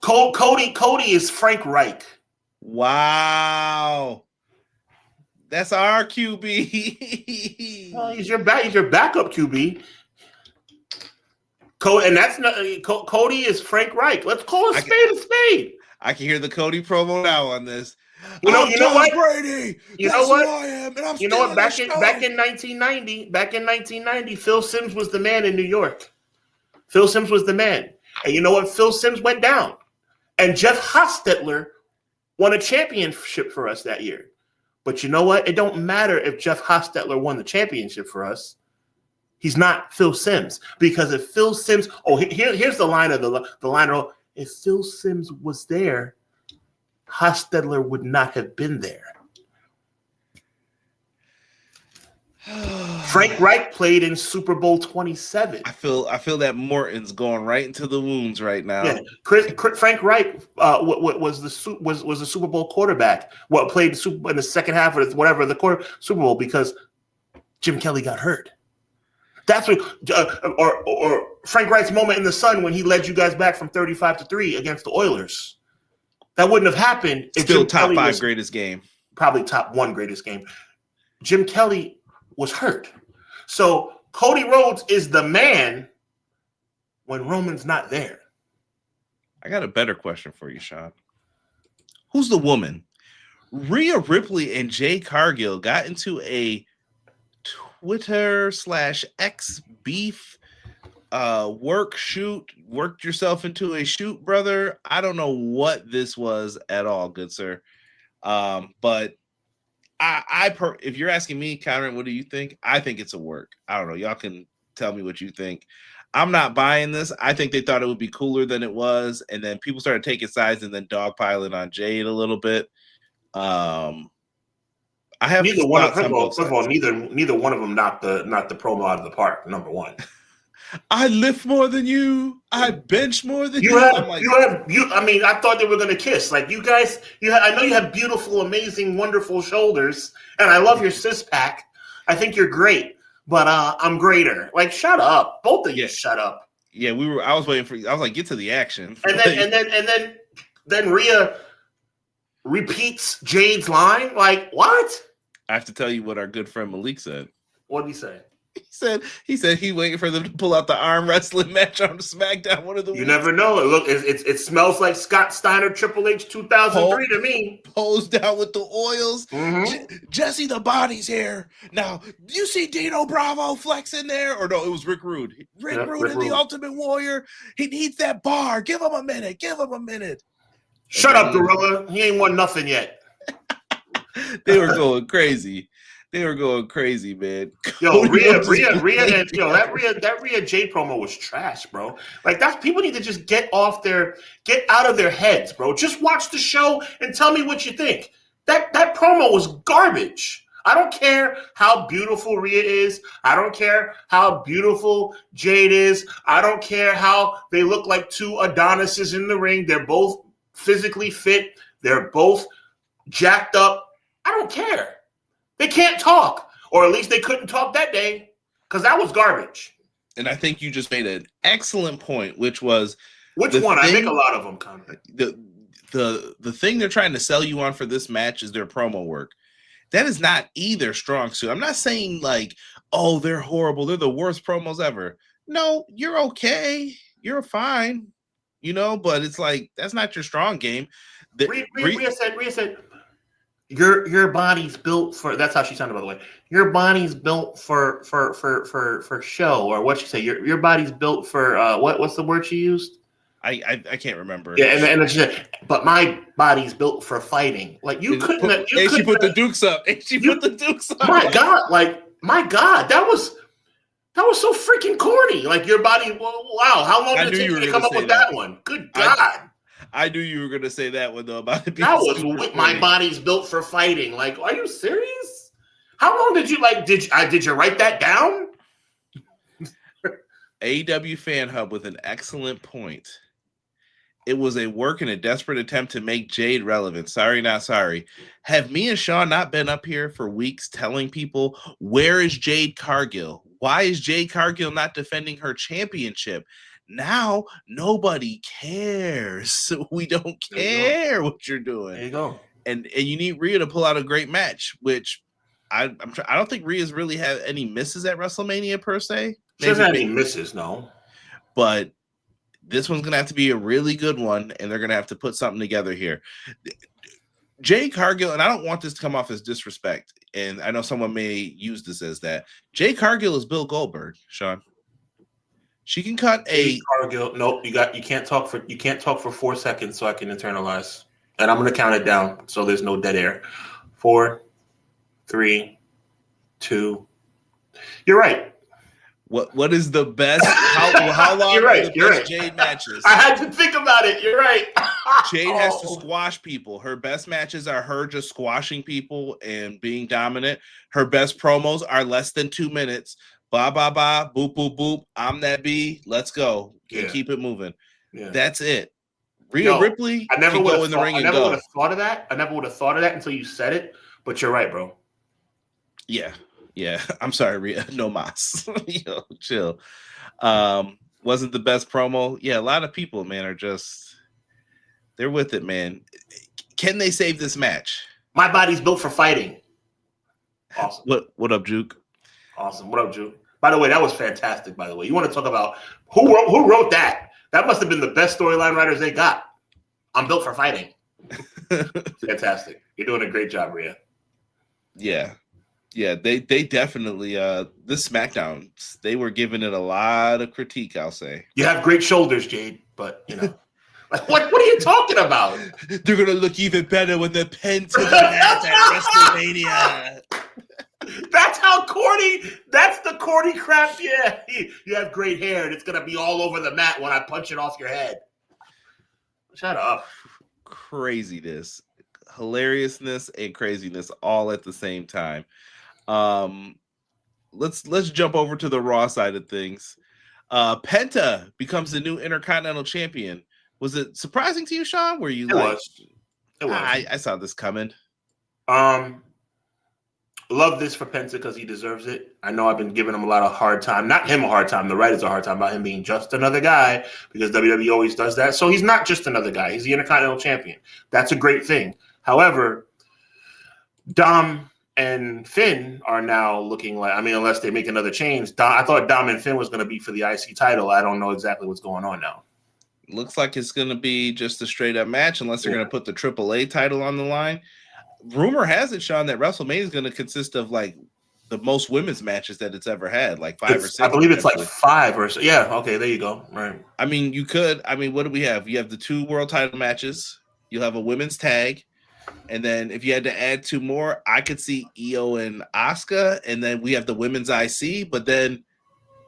Cody is Frank Reich. Wow. That's our QB. Well, he's your backup QB. Cody is Frank Reich. Let's call a spade a spade. I can hear the Cody promo now on this. You know what? Brady. You know what? Who I am, and I'm you know what? Back in 1990, Phil Simms was the man in New York. Phil Simms was the man. And you know what? Phil Simms went down. And Jeff Hostetler won a championship for us that year. But you know what? It don't matter if Jeff Hostetler won the championship for us. He's not Phil Simms. Because if Phil Simms, here's the line of the line. if Phil Simms was there, Hostetler would not have been there. Frank Reich played in Super Bowl 27. I feel that Morton's going right into the wounds right now. Yeah, Frank Reich was the Super Bowl quarterback. Played in the second half of the Super Bowl because Jim Kelly got hurt. That's what or Frank Reich's moment in the sun when he led you guys back from 35-3 against the Oilers. That wouldn't have happened if Still Jim top Kelly 5 was greatest game. Probably top 1 greatest game. Jim Kelly was hurt. So Cody Rhodes is the man when Roman's not there. I got a better question for you, Sean. Who's the woman? Rhea Ripley and Jade Cargill got into a Twitter/X beef worked yourself into a shoot, brother. I don't know what this was at all, good sir. But if you're asking me, Conrad, what do you think? I think it's a work. I don't know. Y'all can tell me what you think. I'm not buying this. I think they thought it would be cooler than it was, and then people started taking sides and then dogpiling on Jade a little bit. I have neither one of neither one of them knocked the promo out of the park. Number one. I lift more than you. I bench more than you. I mean, I thought they were going to kiss. Like you guys, I know you have beautiful, amazing, wonderful shoulders, and I love your cis pack. I think you're great, but I'm greater. Like, shut up, both of you. Shut up. Yeah, I was waiting for you. I was like, get to the action. And then Rhea repeats Jade's line. Like, what? I have to tell you what our good friend Malik said. What did he say? He said he's waiting for them to pull out the arm wrestling match on SmackDown. One of the you never know. Look, it smells like Scott Steiner Triple H 2003 to me. Posed down with the oils. Mm-hmm. Jesse the Body's here. Now, you see Dino Bravo flexing there? Or no, it was Rick Rude. Rick Rude in the Ultimate Warrior. He needs that bar. Give him a minute. Shut up, Gorilla. He ain't won nothing yet. They were going crazy. Man. Yo, Rhea, and that Rhea Jade promo was trash, bro. Like people need to just get out of their heads, bro. Just watch the show and tell me what you think. That promo was garbage. I don't care how beautiful Rhea is. I don't care how beautiful Jade is. I don't care how they look like two Adonises in the ring. They're both physically fit. They're both jacked up. I don't care. They can't talk, or at least they couldn't talk that day, because that was garbage. And I think you just made an excellent point, which was I make a lot of them, Conrad. The thing they're trying to sell you on for this match is their promo work. That is not either strong suit. I'm not saying like, oh, they're horrible. They're the worst promos ever. No, you're okay. You're fine. But it's like, that's not your strong game. Rhea said, your body's built for. That's how she sounded, by the way. Your body's built for show, or what she say. Your body's built for what's the word she used? I can't remember. Yeah, and then she said, but my body's built for fighting. Like she put the Dukes up. Put the Dukes up. My God, that was so freaking corny. Like your body. Wow, how long did it take you to come up with that one? Good God. I knew you were going to say that one, though. About that was my body's built for fighting. Like, are you serious? How long did you did you write that down? AEW Fan Hub with an excellent point. It was a work in a desperate attempt to make Jade relevant. Sorry, not sorry. Have me and Sean not been up here for weeks telling people, where is Jade Cargill? Why is Jade Cargill not defending her championship? Now nobody cares. We don't care what you're doing. There you go. And you need Rhea to pull out a great match, which I don't think Rhea's really had any misses at WrestleMania per se. She doesn't have any misses, no. But this one's gonna have to be a really good one, and they're gonna have to put something together here. Jade Cargill, and I don't want this to come off as disrespect, and I know someone may use this as that. Jade Cargill is Bill Goldberg, Sean. She can cut a Cargill. Nope, you can't talk for 4 seconds so I can internalize. And I'm gonna count it down so there's no dead air. 4, 3, 2. You're right. What is the best? How long You're right, are the you're best right. Jade matches? I had to think about it. You're right. Jade has to squash people. Her best matches are her just squashing people and being dominant. Her best promos are less than 2 minutes. Ba ba ba, boop boop boop. I'm that B. Let's go and keep it moving. Yeah. That's it. Rhea Ripley can go in the ring and go. I never would have thought of that. I never would have thought of that until you said it. But you're right, bro. Yeah. I'm sorry, Rhea. No mas. Yo, chill. Wasn't the best promo. Yeah, a lot of people, man, are just they're with it, man. Can they save this match? My body's built for fighting. Awesome. What up, Juke? Awesome. What up, Juke? By the way, that was fantastic. By the way, you want to talk about who wrote that? That must have been the best storyline writers they got. I'm built for fighting. Fantastic. You're doing a great job, Rhea. Yeah, they definitely this SmackDown, they were giving it a lot of critique, I'll say. You have great shoulders, Jade, but like what are you talking about? They're gonna look even better with the Penta match at WrestleMania. That's the corny crap. Yeah, you have great hair and it's gonna be all over the mat when I punch it off your head. Shut up. Craziness, hilariousness, and craziness all at the same time. Let's jump over to the Raw side of things. Penta becomes the new Intercontinental Champion. Was it surprising to you, Sean? Were you It was. I saw this coming. Love this for Penta because he deserves it. I know I've been giving him a lot of hard time. Not him a hard time. The writers a hard time about him being just another guy because WWE always does that. So he's not just another guy. He's the Intercontinental Champion. That's a great thing. However, Dom and Finn are now looking like, unless they make another change. I thought Dom and Finn was going to be for the IC title. I don't know exactly what's going on now. Looks like it's going to be just a straight up match unless they're going to put the AAA title on the line. Rumor has it, Sean, that WrestleMania is going to consist of like the most women's matches that it's ever had, like 5 or 6. I believe it's like 5 or so. Yeah, okay, there you go. Right. What do we have? You have the 2 world title matches. You'll have a women's tag. And then if you had to add 2 more, I could see Io and Asuka. And then we have the women's IC. But then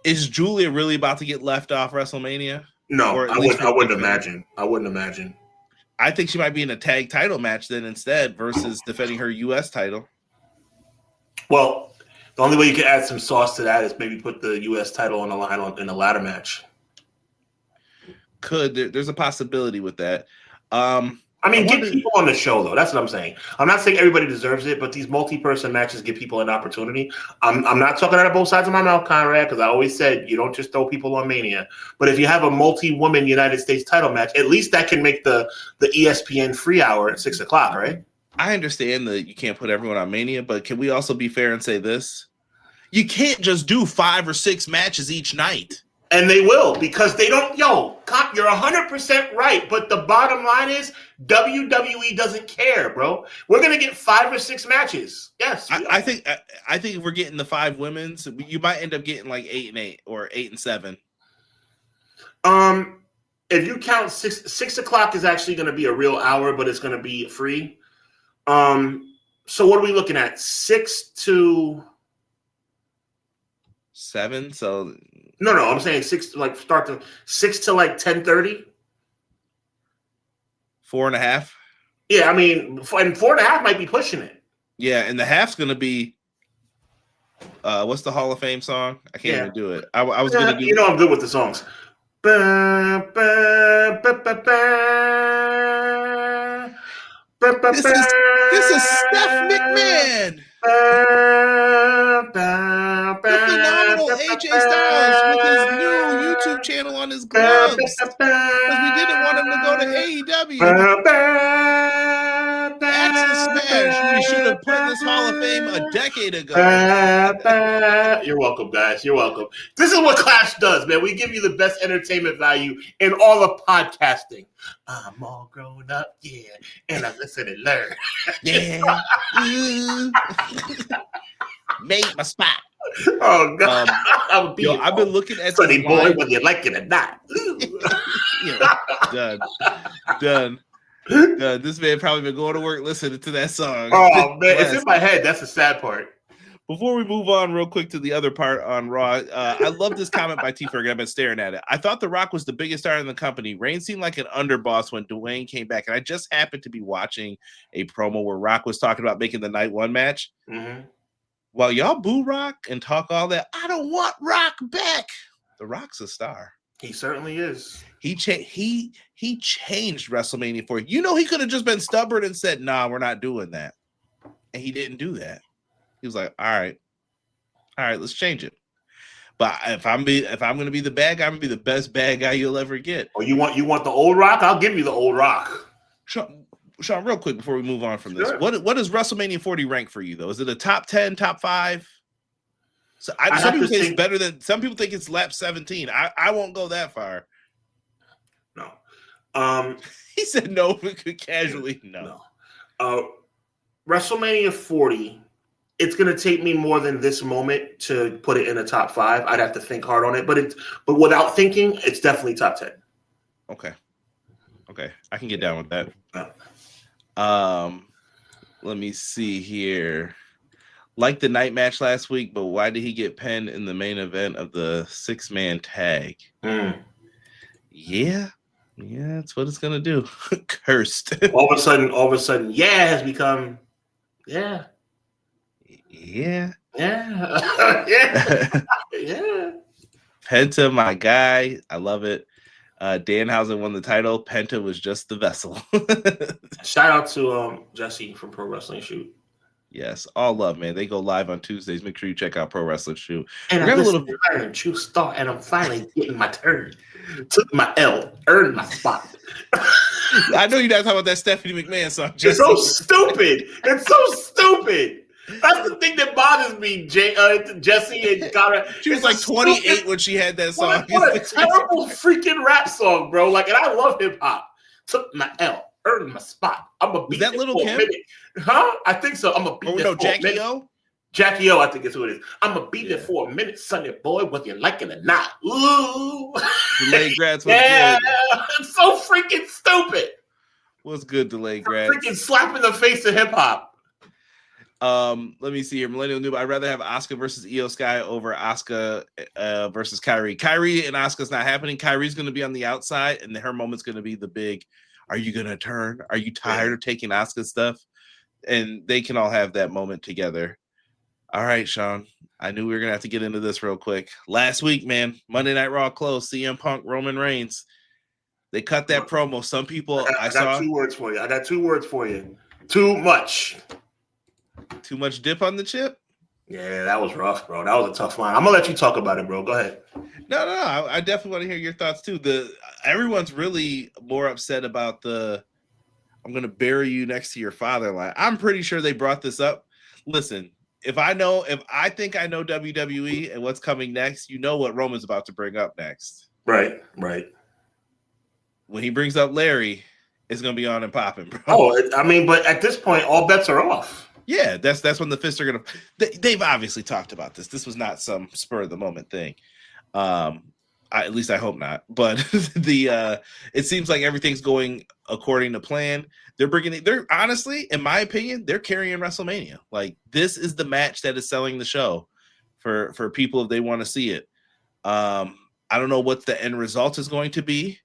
is Julia really about to get left off WrestleMania? No, I wouldn't imagine. I wouldn't imagine. I think she might be in a tag title match then instead versus defending her U.S. title. Well, the only way you can add some sauce to that is maybe put the U.S. title on the line in a ladder match. There's a possibility with that. Get people on the show, though. That's what I'm saying. I'm not saying everybody deserves it, but these multi-person matches give people an opportunity. I'm not talking out of both sides of my mouth, Conrad, because I always said you don't just throw people on Mania. But if you have a multi-woman United States title match, at least that can make the ESPN free hour at 6 o'clock, right? I understand that you can't put everyone on Mania, but can we also be fair and say this? You can't just do 5 or 6 matches each night. And they will, because they don't. You're 100% right. But the bottom line is WWE doesn't care, bro. We're gonna get 5 or 6 matches. Yes, I think if we're getting the 5 women's, you might end up getting like 8 and 8 or 8 and 7. If you count 6 o'clock is actually going to be a real hour, but it's going to be free. So what are we looking at? 6 to 7. So. No, I'm saying 6 to start to 6 to 10:30. 4.5. Yeah, and 4.5 might be pushing it. Yeah, and the half's gonna be what's the Hall of Fame song? I can't even do it. I was gonna do. I'm good with the songs. This is Steph McMahon. The phenomenal AJ Styles with his new YouTube channel on his gloves because we didn't want him to go to AEW. That's the smash we should have put in this Hall of Fame a decade ago. You're welcome, guys. You're welcome. This is what Clash does, man. We give you the best entertainment value in all of podcasting. I'm all grown up, yeah, and I listen and learn. Yeah. Made my spot. Oh God! I've been looking at Sunny boy, whether you like it or not. Done. This man probably been going to work listening to that song. Oh man, it's in my head. That's the sad part. Before we move on real quick to the other part on Raw, I love this comment by T. Ferguson. I've been staring at it. I thought The Rock was the biggest star in the company. Reigns seemed like an underboss when Dwayne came back. And I just happened to be watching a promo where Rock was talking about making the night one match. Mm-hmm. While y'all boo Rock and talk all that, I don't want Rock back. The Rock's a star. He certainly is. He changed WrestleMania for you. You know, he could have just been stubborn and said, nah, we're not doing that. And he didn't do that. He was like, all right, let's change it. But if I'm going to be the bad guy, I'm going to be the best bad guy you'll ever get. Oh, you want the old Rock? I'll give you the old Rock. Sean, real quick before we move on from this, sure. What does WrestleMania 40 rank for you, though? Is it a top 10, top 5? So some people say it's better than, some people think it's lap 17. I won't go that far. No. He said no, casually, no. WrestleMania 40, it's going to take me more than this moment to put it in a top 5. I'd have to think hard on it, but without thinking, it's definitely top 10. Okay, I can get down with that. Yeah. Let me see here. Like the night match last week, but why did he get pinned in the main event of the 6-man tag? Yeah, that's what it's gonna do. Cursed. All of a sudden, yeah has become, yeah. Yeah. Penta, my guy. I love it. Danhausen won the title. Penta was just the vessel. Shout out to Jesse from Pro Wrestling Shoot. Yes, all love, man. They go live on Tuesdays. Make sure you check out Pro Wrestling Shoot. And I'm true star, and I'm finally getting my turn. Took my L, earned my spot. I know you're not talking about that Stephanie McMahon song. It's so stupid. It's so stupid. That's the thing that bothers me, Jesse and Conrad. She was like 28 when she had that song. What a terrible freaking rap song, bro. Like, and I love hip hop. Took my L, earned my spot. I'm gonna beat that Little Kim? Huh? I think so. I'm gonna beat that Jackie O. Jackie O, I think is who it is. I'm gonna beat it for a minute, Sunday boy, whether you like it or not. Ooh. Delayed grads was good. It's so freaking stupid. What's good, delayed grads? Freaking slap in the face of hip hop. Let me see here. Millennial Noob. I'd rather have Asuka versus Io Sky over Asuka versus Kyrie. Kyrie and Asuka's not happening. Kyrie's going to be on the outside, and her moment's going to be the big. Are you going to turn? Are you tired of taking Asuka stuff? And they can all have that moment together. All right, Sean. I knew we were going to have to get into this real quick. Last week, man, Monday Night Raw closed. CM Punk, Roman Reigns. They cut that promo. Some people I got 2 words for you. I got 2 words for you. Too much. Too much dip on the chip? Yeah, that was rough, bro. That was a tough line. I'm going to let you talk about it, bro. Go ahead. No. I definitely want to hear your thoughts, too. Everyone's really more upset about I'm going to bury you next to your father line. I'm pretty sure they brought this up. Listen, if I think I know WWE and what's coming next, you know what Roman's about to bring up next. Right. When he brings up Larry, it's going to be on and popping, bro. Oh, I mean, but at this point, all bets are off. Yeah, that's when the fists are going to – they've obviously talked about this. This was not some spur-of-the-moment thing. At least I hope not. But it seems like everything's going according to plan. They're honestly, in my opinion, they're carrying WrestleMania. Like, this is the match that is selling the show for people if they want to see it. I don't know what the end result is going to be.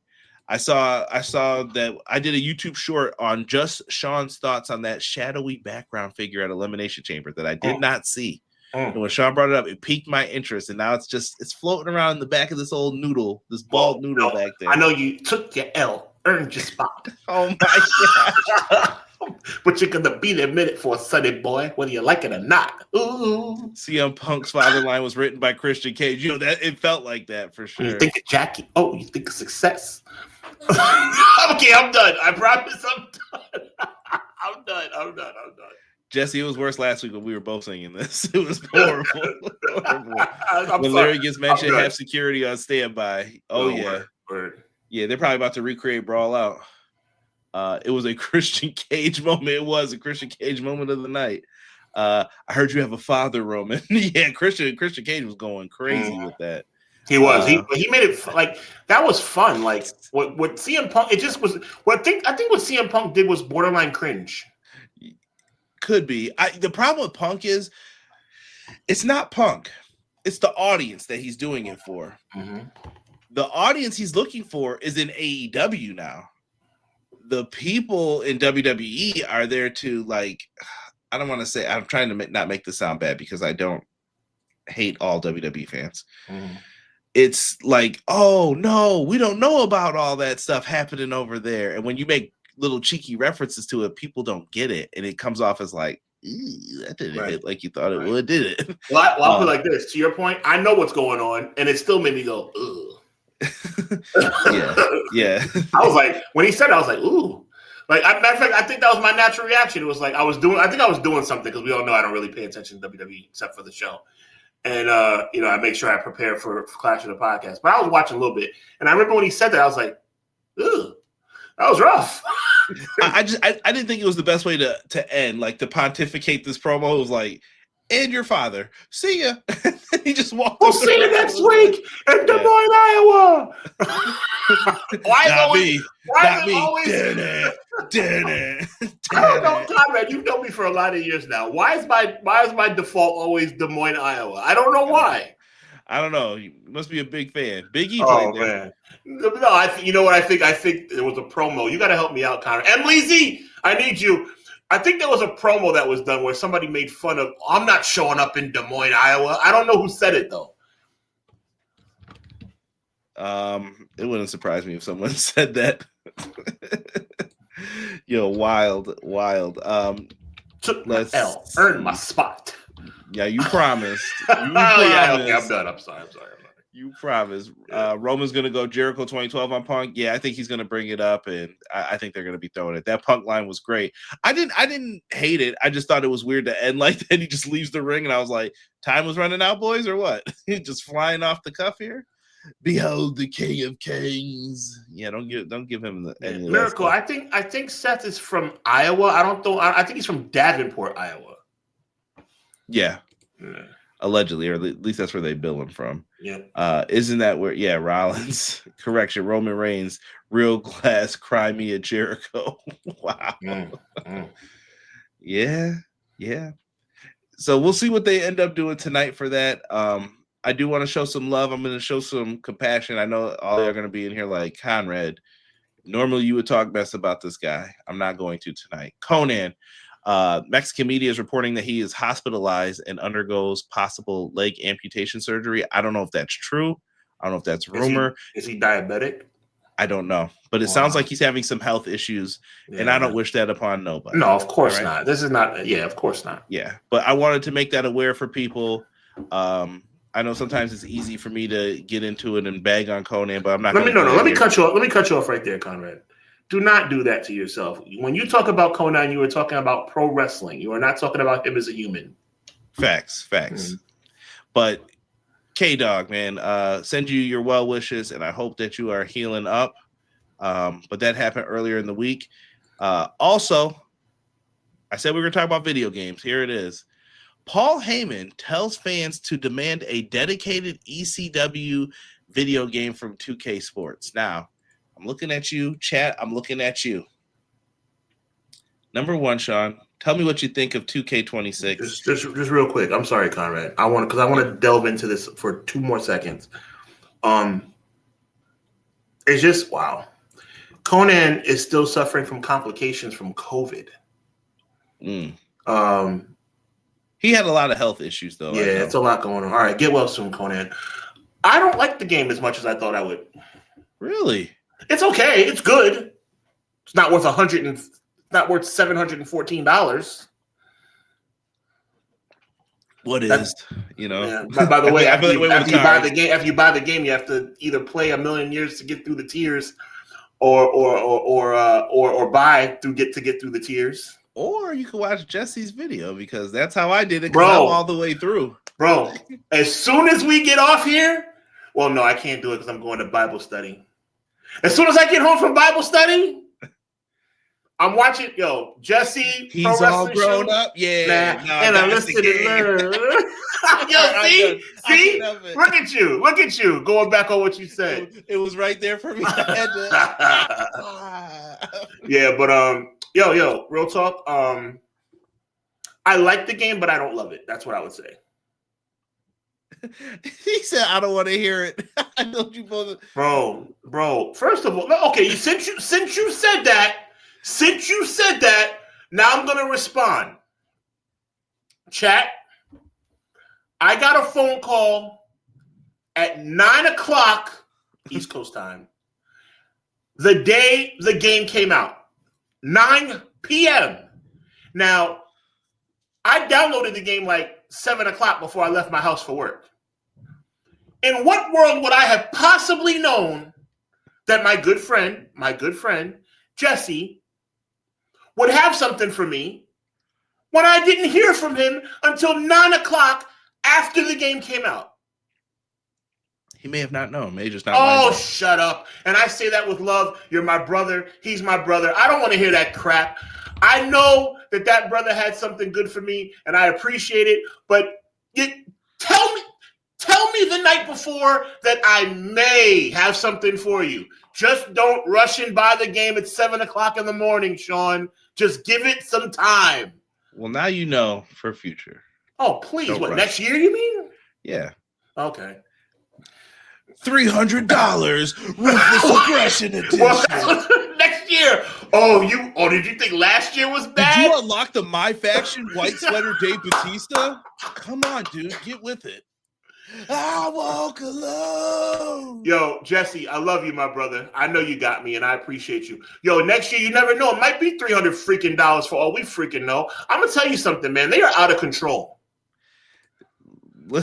I saw that I did a YouTube short on just Sean's thoughts on that shadowy background figure at Elimination Chamber that I did not see. And when Sean brought it up, it piqued my interest, and now it's floating around in the back of this old noodle, this bald noodle back there. I know you took your L, earned your spot. Oh my god! But you're gonna be there a minute for a Sunday boy, whether you like it or not. Ooh. CM Punk's father line was written by Christian Cage. You know that it felt like that for sure. You think of Jackie? Oh, you think of success? Okay, I'm done. I promise, I'm done. I'm done. Jesse, it was worse last week when we were both singing this. It was horrible. When Larry gets mentioned, have security on standby. Oh, yeah. Word. Yeah, they're probably about to recreate Brawl Out. It was a Christian Cage moment. It was a Christian Cage moment of the night. I heard you have a father, Roman. Yeah, Christian Cage was going crazy with that. He was. He made it like that was fun. Like what CM Punk. It just was. I think what CM Punk did was borderline cringe. Could be. The problem with Punk is It's not Punk. It's the audience that he's doing it for. Mm-hmm. The audience he's looking for is in AEW now. The people in WWE are there to, like, I don't want to say, I'm trying to not make this sound bad because I don't hate all WWE fans. Mm-hmm. It's like, oh no, we don't know about all that stuff happening over there. And when you make little cheeky references to it, people don't get it. And it comes off as like, that didn't hit like you thought it would, did it? Well, I'll put it like this. To your point, I know what's going on, and it still made me go, ugh. yeah. I was like, when he said it, I was like, ooh. Like, matter of fact, I think that was my natural reaction. It was like I think I was doing something because we all know I don't really pay attention to WWE except for the show. And, I make sure I prepare for Clash of the Podcast. But I was watching a little bit. And I remember when he said that, I was like, ugh, that was rough. I didn't think it was the best way to end, like, to pontificate this promo. It was like, and your father, see ya. And he just walked. We'll see you next week in Des Moines, Iowa. Not me. Did it. I don't know, Conrad. You've known me for a lot of years now. Why is my default always Des Moines, Iowa? I don't know why. I don't know. You must be a big fan. Big E played there. Man. No, you know what I think? I think it was a promo. You got to help me out, Conrad. Emily Z, I need you. I think there was a promo that was done where somebody made fun of, I'm not showing up in Des Moines, Iowa. I don't know who said it, though. It wouldn't surprise me if someone said that. Wild. Took my L, earned my spot. Yeah, you promised. Yeah, okay, I'm done. I'm sorry. You promised. Roman's gonna go Jericho 2012 on Punk. Yeah, I think he's gonna bring it up, and I think they're gonna be throwing it. That Punk line was great. I didn't hate it. I just thought it was weird to end like that. He just leaves the ring, and I was like, time was running out, boys, or what? Just flying off the cuff here. Behold the King of Kings. Yeah, don't give him the Miracle. I think Seth is from Iowa. I think he's from Davenport, Iowa. Yeah. Allegedly, or at least that's where they bill him from. Yeah. Isn't that where? Yeah, Rollins. Correction. Roman Reigns. Real glass. Cry me a Jericho. Wow. Yeah. So we'll see what they end up doing tonight for that. I do want to show some love. I'm going to show some compassion. I know all are going to be in here like, Conrad, normally you would talk best about this guy. I'm not going to tonight. Conan. Mexican media is reporting that he is hospitalized and undergoes possible leg amputation surgery. I don't know if that's true. I don't know if that's rumor. Is he diabetic? I don't know. But it sounds like he's having some health issues, and I don't wish that upon nobody. No, of course not. This is not. Yeah, of course not. Yeah, but I wanted to make that aware for people. I know sometimes it's easy for me to get into it and bag on Conan, but I'm not. Let me cut you off. Let me cut you off right there, Conrad. Do not do that to yourself. When you talk about Conan, you were talking about pro wrestling. You are not talking about him as a human. Facts. Mm-hmm. But K-Dog, man, send you your well wishes, and I hope that you are healing up. But that happened earlier in the week. Also, I said we were going to talk about video games. Here it is. Paul Heyman tells fans to demand a dedicated ECW video game from 2K Sports. Now, I'm looking at you, chat. I'm looking at you. Number one, Sean, tell me what you think of 2K26. Just real quick. I'm sorry, Conrad. I want to delve into this for 2 more seconds. It's just wow. Conan is still suffering from complications from COVID. He had a lot of health issues, though. Yeah, it's a lot going on. All right, get well soon, Conan. I don't like the game as much as I thought I would. Really? It's okay. It's good. It's not worth $714. What is, Yeah. By the way, after you buy the game, you have to either play a million years to get through the tiers, or buy to get through the tiers. Or you can watch Jesse's video, because that's how I did it. Bro, I'm all the way through. Bro, as soon as we get off here, well, no, I can't do it because I'm going to Bible study. As soon as I get home from Bible study, I'm watching, Jesse. He's all grown up. Yeah. And I listen to learn. See? Look at you. Going back on what you said. It was right there for me. Yeah, but real talk. I like the game, but I don't love it. That's what I would say. He said, "I don't want to hear it." I told you both, bro. First of all, okay, since you said that, now I'm gonna respond. Chat. I got a phone call at 9:00 East Coast time. The day the game came out, 9 p.m. Now, I downloaded the game like 7:00 before I left my house for work. In what world would I have possibly known that my good friend, Jesse, would have something for me when I didn't hear from him until 9:00 after the game came out? he may have not known. May just not. Oh, shut up. And I say that with love. You're my brother. He's my brother. I don't want to hear that crap. I know that brother had something good for me, and I appreciate it. But tell me the night before that I may have something for you. Just don't rush and buy the game at 7:00 in the morning, Sean. Just give it some time. Well, now you know for future. Oh, please. Don't what, rush. Next year, you mean? Yeah. Okay. $300 Ruthless Aggression Edition. Well, next year. Did you think last year was bad? Did you unlock the My Faction White Sweater Dave Bautista? Come on, dude. Get with it. I walk alone. Yo, Jesse, I love you, my brother. I know you got me, and I appreciate you. Yo, next year, you never know. It might be $300 freaking for all we freaking know. I'm going to tell you something, man. They are out of control.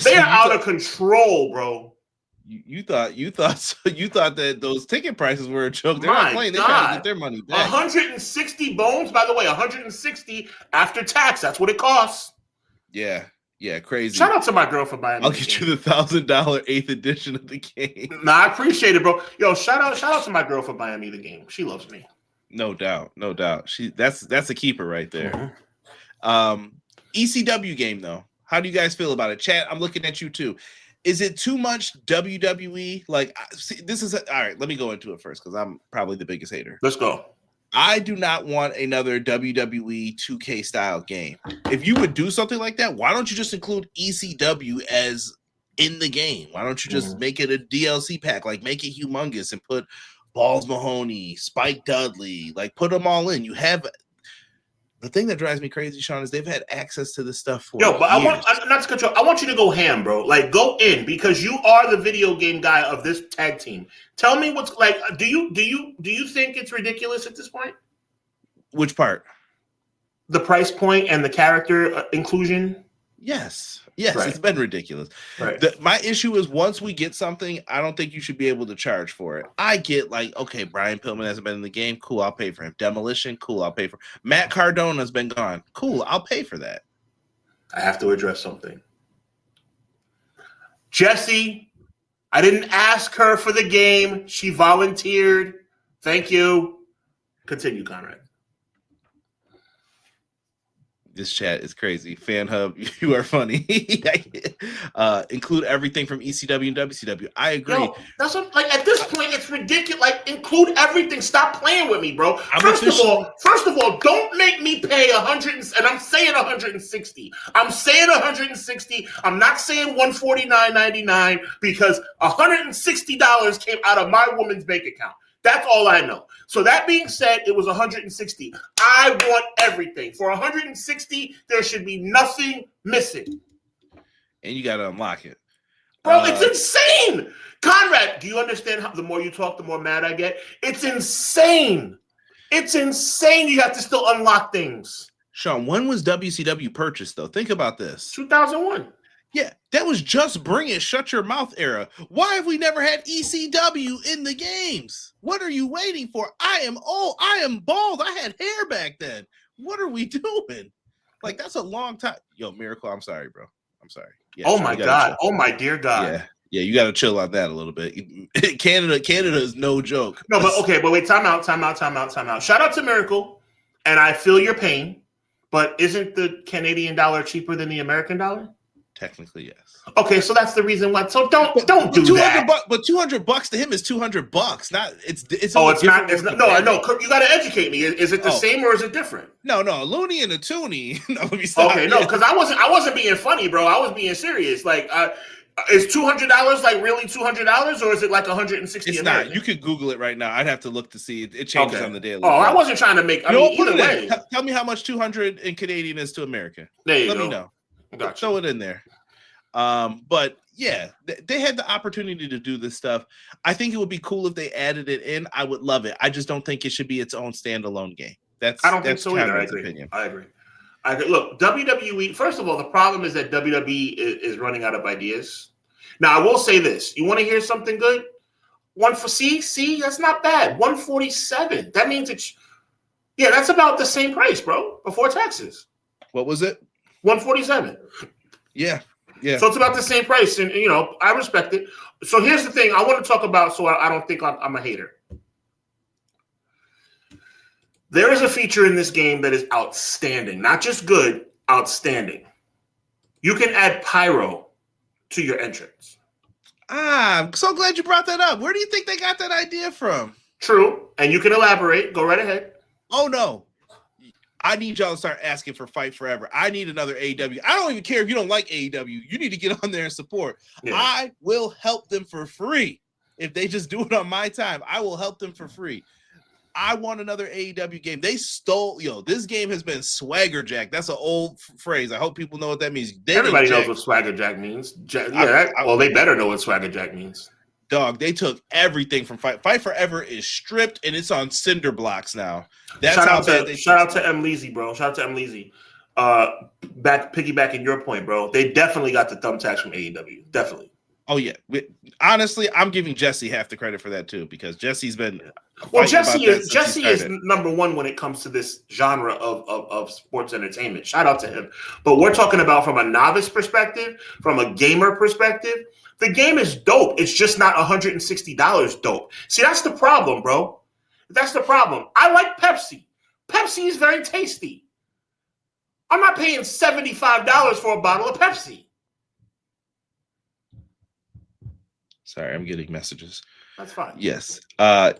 They are out of control, bro. You thought that those ticket prices were a joke. They're not playing. They're trying to get their money back. 160 bones, by the way, 160 after tax. That's what it costs. Yeah, crazy. Shout out to my girl for buying. I'll get you the $1,000 8th edition of the game. Nah, I appreciate it, bro. Yo, shout out to my girl for buying me the game. She loves me. No doubt. That's a keeper right there. Mm-hmm. ECW game though. How do you guys feel about it? Chat, I'm looking at you too. Is it too much WWE? Like, see, this is all right. Let me go into it first because I'm probably the biggest hater. Let's go. I do not want another WWE 2K style game. If you would do something like that, why don't you just include ECW as in the game? Why don't you just make it a DLC pack? Like, make it humongous and put Balls Mahoney, Spike Dudley, like put them all in. You have. The thing that drives me crazy, Sean, is they've had access to this stuff for but years. I want you to go ham, bro. Like, go in because you are the video game guy of this tag team. Tell me what's like. Do you think it's ridiculous at this point? Which part? The price point and the character inclusion. Yes, right. It's been ridiculous. Right. My issue is once we get something, I don't think you should be able to charge for it. I get like, okay, Brian Pillman hasn't been in the game. Cool, I'll pay for him. Demolition, cool, I'll pay for him. Matt Cardona's been gone. Cool, I'll pay for that. I have to address something. Jesse, I didn't ask her for the game. She volunteered. Thank you. Continue, Conrad. This chat is crazy. Fan Hub, you are funny. Include everything from ECW and WCW. I agree. Yo, that's what, like, at this point, it's ridiculous. Like, include everything. Stop playing with me, bro. First of all, don't make me pay 100, and I'm saying 160. I'm saying 160. I'm not saying $149.99 because $160 came out of my woman's bank account. That's all I know. So that being said, it was 160. I want everything. For 160, there should be nothing missing. And you got to unlock it. Bro, it's insane. Conrad, do you understand how the more you talk, the more mad I get? It's insane. It's insane you have to still unlock things. Sean, when was WCW purchased, though? Think about this. 2001. Yeah, that was just Bring It, Shut Your Mouth era. Why have we never had ECW in the games? What are you waiting for? I am old. I am bald. I had hair back then. What are we doing? Like, that's a long time. Yo, Miracle, I'm sorry, bro. I'm sorry. Yeah, oh, my God. Oh, my dear God. Yeah, you got to chill on that a little bit. Canada is no joke. No, but okay, but wait, time out. Shout out to Miracle, and I feel your pain, but isn't the Canadian dollar cheaper than the American dollar? Technically, yes. Okay, so that's the reason why. So don't do that. But $200 to him is $200. Not it's. Oh, it's not. It's not. No, I know. You got to educate me. Is it the same or is it different? No, a loony and a toonie. No, let me stop. Okay, no, because I wasn't being funny, bro. I was being serious. Like, Is $200 like really $200, or is it like $160? It's American? not. You could Google it right now. I'd have to look to see. It changes on the daily. Oh, I wasn't trying to make. I mean, put either way. Tell me how much 200 in Canadian is to America. There you Let go. me know. Gotcha. Throw it in there. But yeah, they had the opportunity to do this stuff. I think it would be cool if they added it in. I would love it. I just don't think it should be its own standalone game. I don't think so either. I agree. Look, WWE. First of all, the problem is that WWE is running out of ideas. Now, I will say this: you want to hear something good? See, that's not bad. $147. That means that's about the same price, bro. Before taxes. What was it? $147. Yeah. So it's about the same price, and I respect it. So here's the thing: I want to talk about. So I don't think I'm a hater. There is a feature in this game that is outstanding, not just good, outstanding. You can add pyro to your entrance. I'm so glad you brought that up. Where do you think they got that idea from? True, and you can elaborate. Go right ahead. Oh no. I need y'all to start asking for Fight Forever. I need another AEW. I don't even care if you don't like AEW. You need to get on there and support. Yeah. I will help them for free. If they just do it on my time, I will help them for free. I want another AEW game. They stole, this game has been swagger jack. That's an old phrase. I hope people know what that means. Everybody knows what swagger jack means. They better know what swagger jack means. Dog, they took everything from Fight Forever is stripped and it's on cinder blocks now. That's shout out to M. Leezy, bro. Shout out to M. Leezy. Piggybacking your point, bro. They definitely got the thumbtacks from AEW. Definitely. Oh yeah. Honestly, I'm giving Jesse half the credit for that too, because Jesse's been Jesse is number one when it comes to this genre of sports entertainment. Shout out to him. But we're talking about from a novice perspective, from a gamer perspective. The game is dope. It's just not $160 dope. See, that's the problem, bro. That's the problem. I like Pepsi. Pepsi is very tasty. I'm not paying $75 for a bottle of Pepsi. Sorry, I'm getting messages. That's fine. Yes.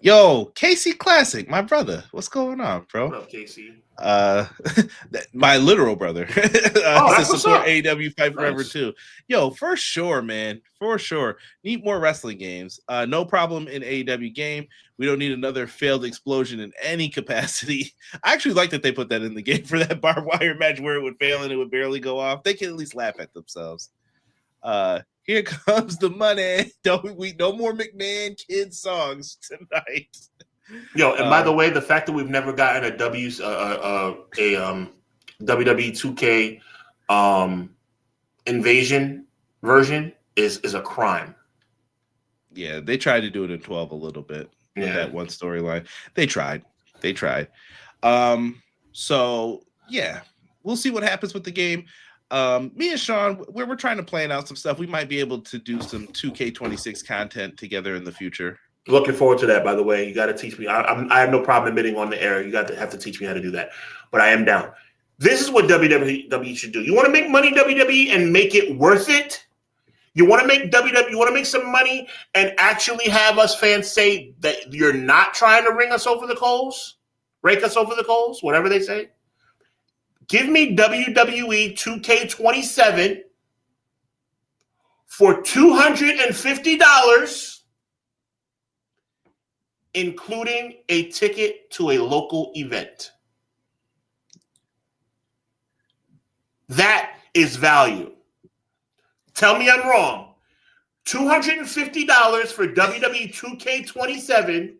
Yo, Casey Classic, my brother. What's going on, bro? What up, Casey? My literal brother. To support AEW Fight Forever too. Yo, for sure, man. For sure. Need more wrestling games. No problem in AEW game. We don't need another failed explosion in any capacity. I actually like that they put that in the game for that barbed wire match where it would fail and it would barely go off. They can at least laugh at themselves. Here comes the money. No more McMahon kid songs tonight. Yo, and by the way, the fact that we've never gotten a WWE 2K invasion version is a crime. Yeah, they tried to do it in 12 a little bit with that one storyline. They tried. So yeah, we'll see what happens with the game. Me and Sean, we're trying to plan out some stuff. We might be able to do some 2K26 content together in the future. Looking forward to that, by the way. You got to teach me. I have no problem admitting on the air. You have to teach me how to do that. But I am down. This is what WWE should do. You want to make money, WWE, and make it worth it? You want to make WWE, you want to make some money and actually have us fans say that you're not trying to rake us over the coals, whatever they say? Give me WWE 2K27 for $250, including a ticket to a local event. That is value. Tell me I'm wrong. $250 for WWE 2K27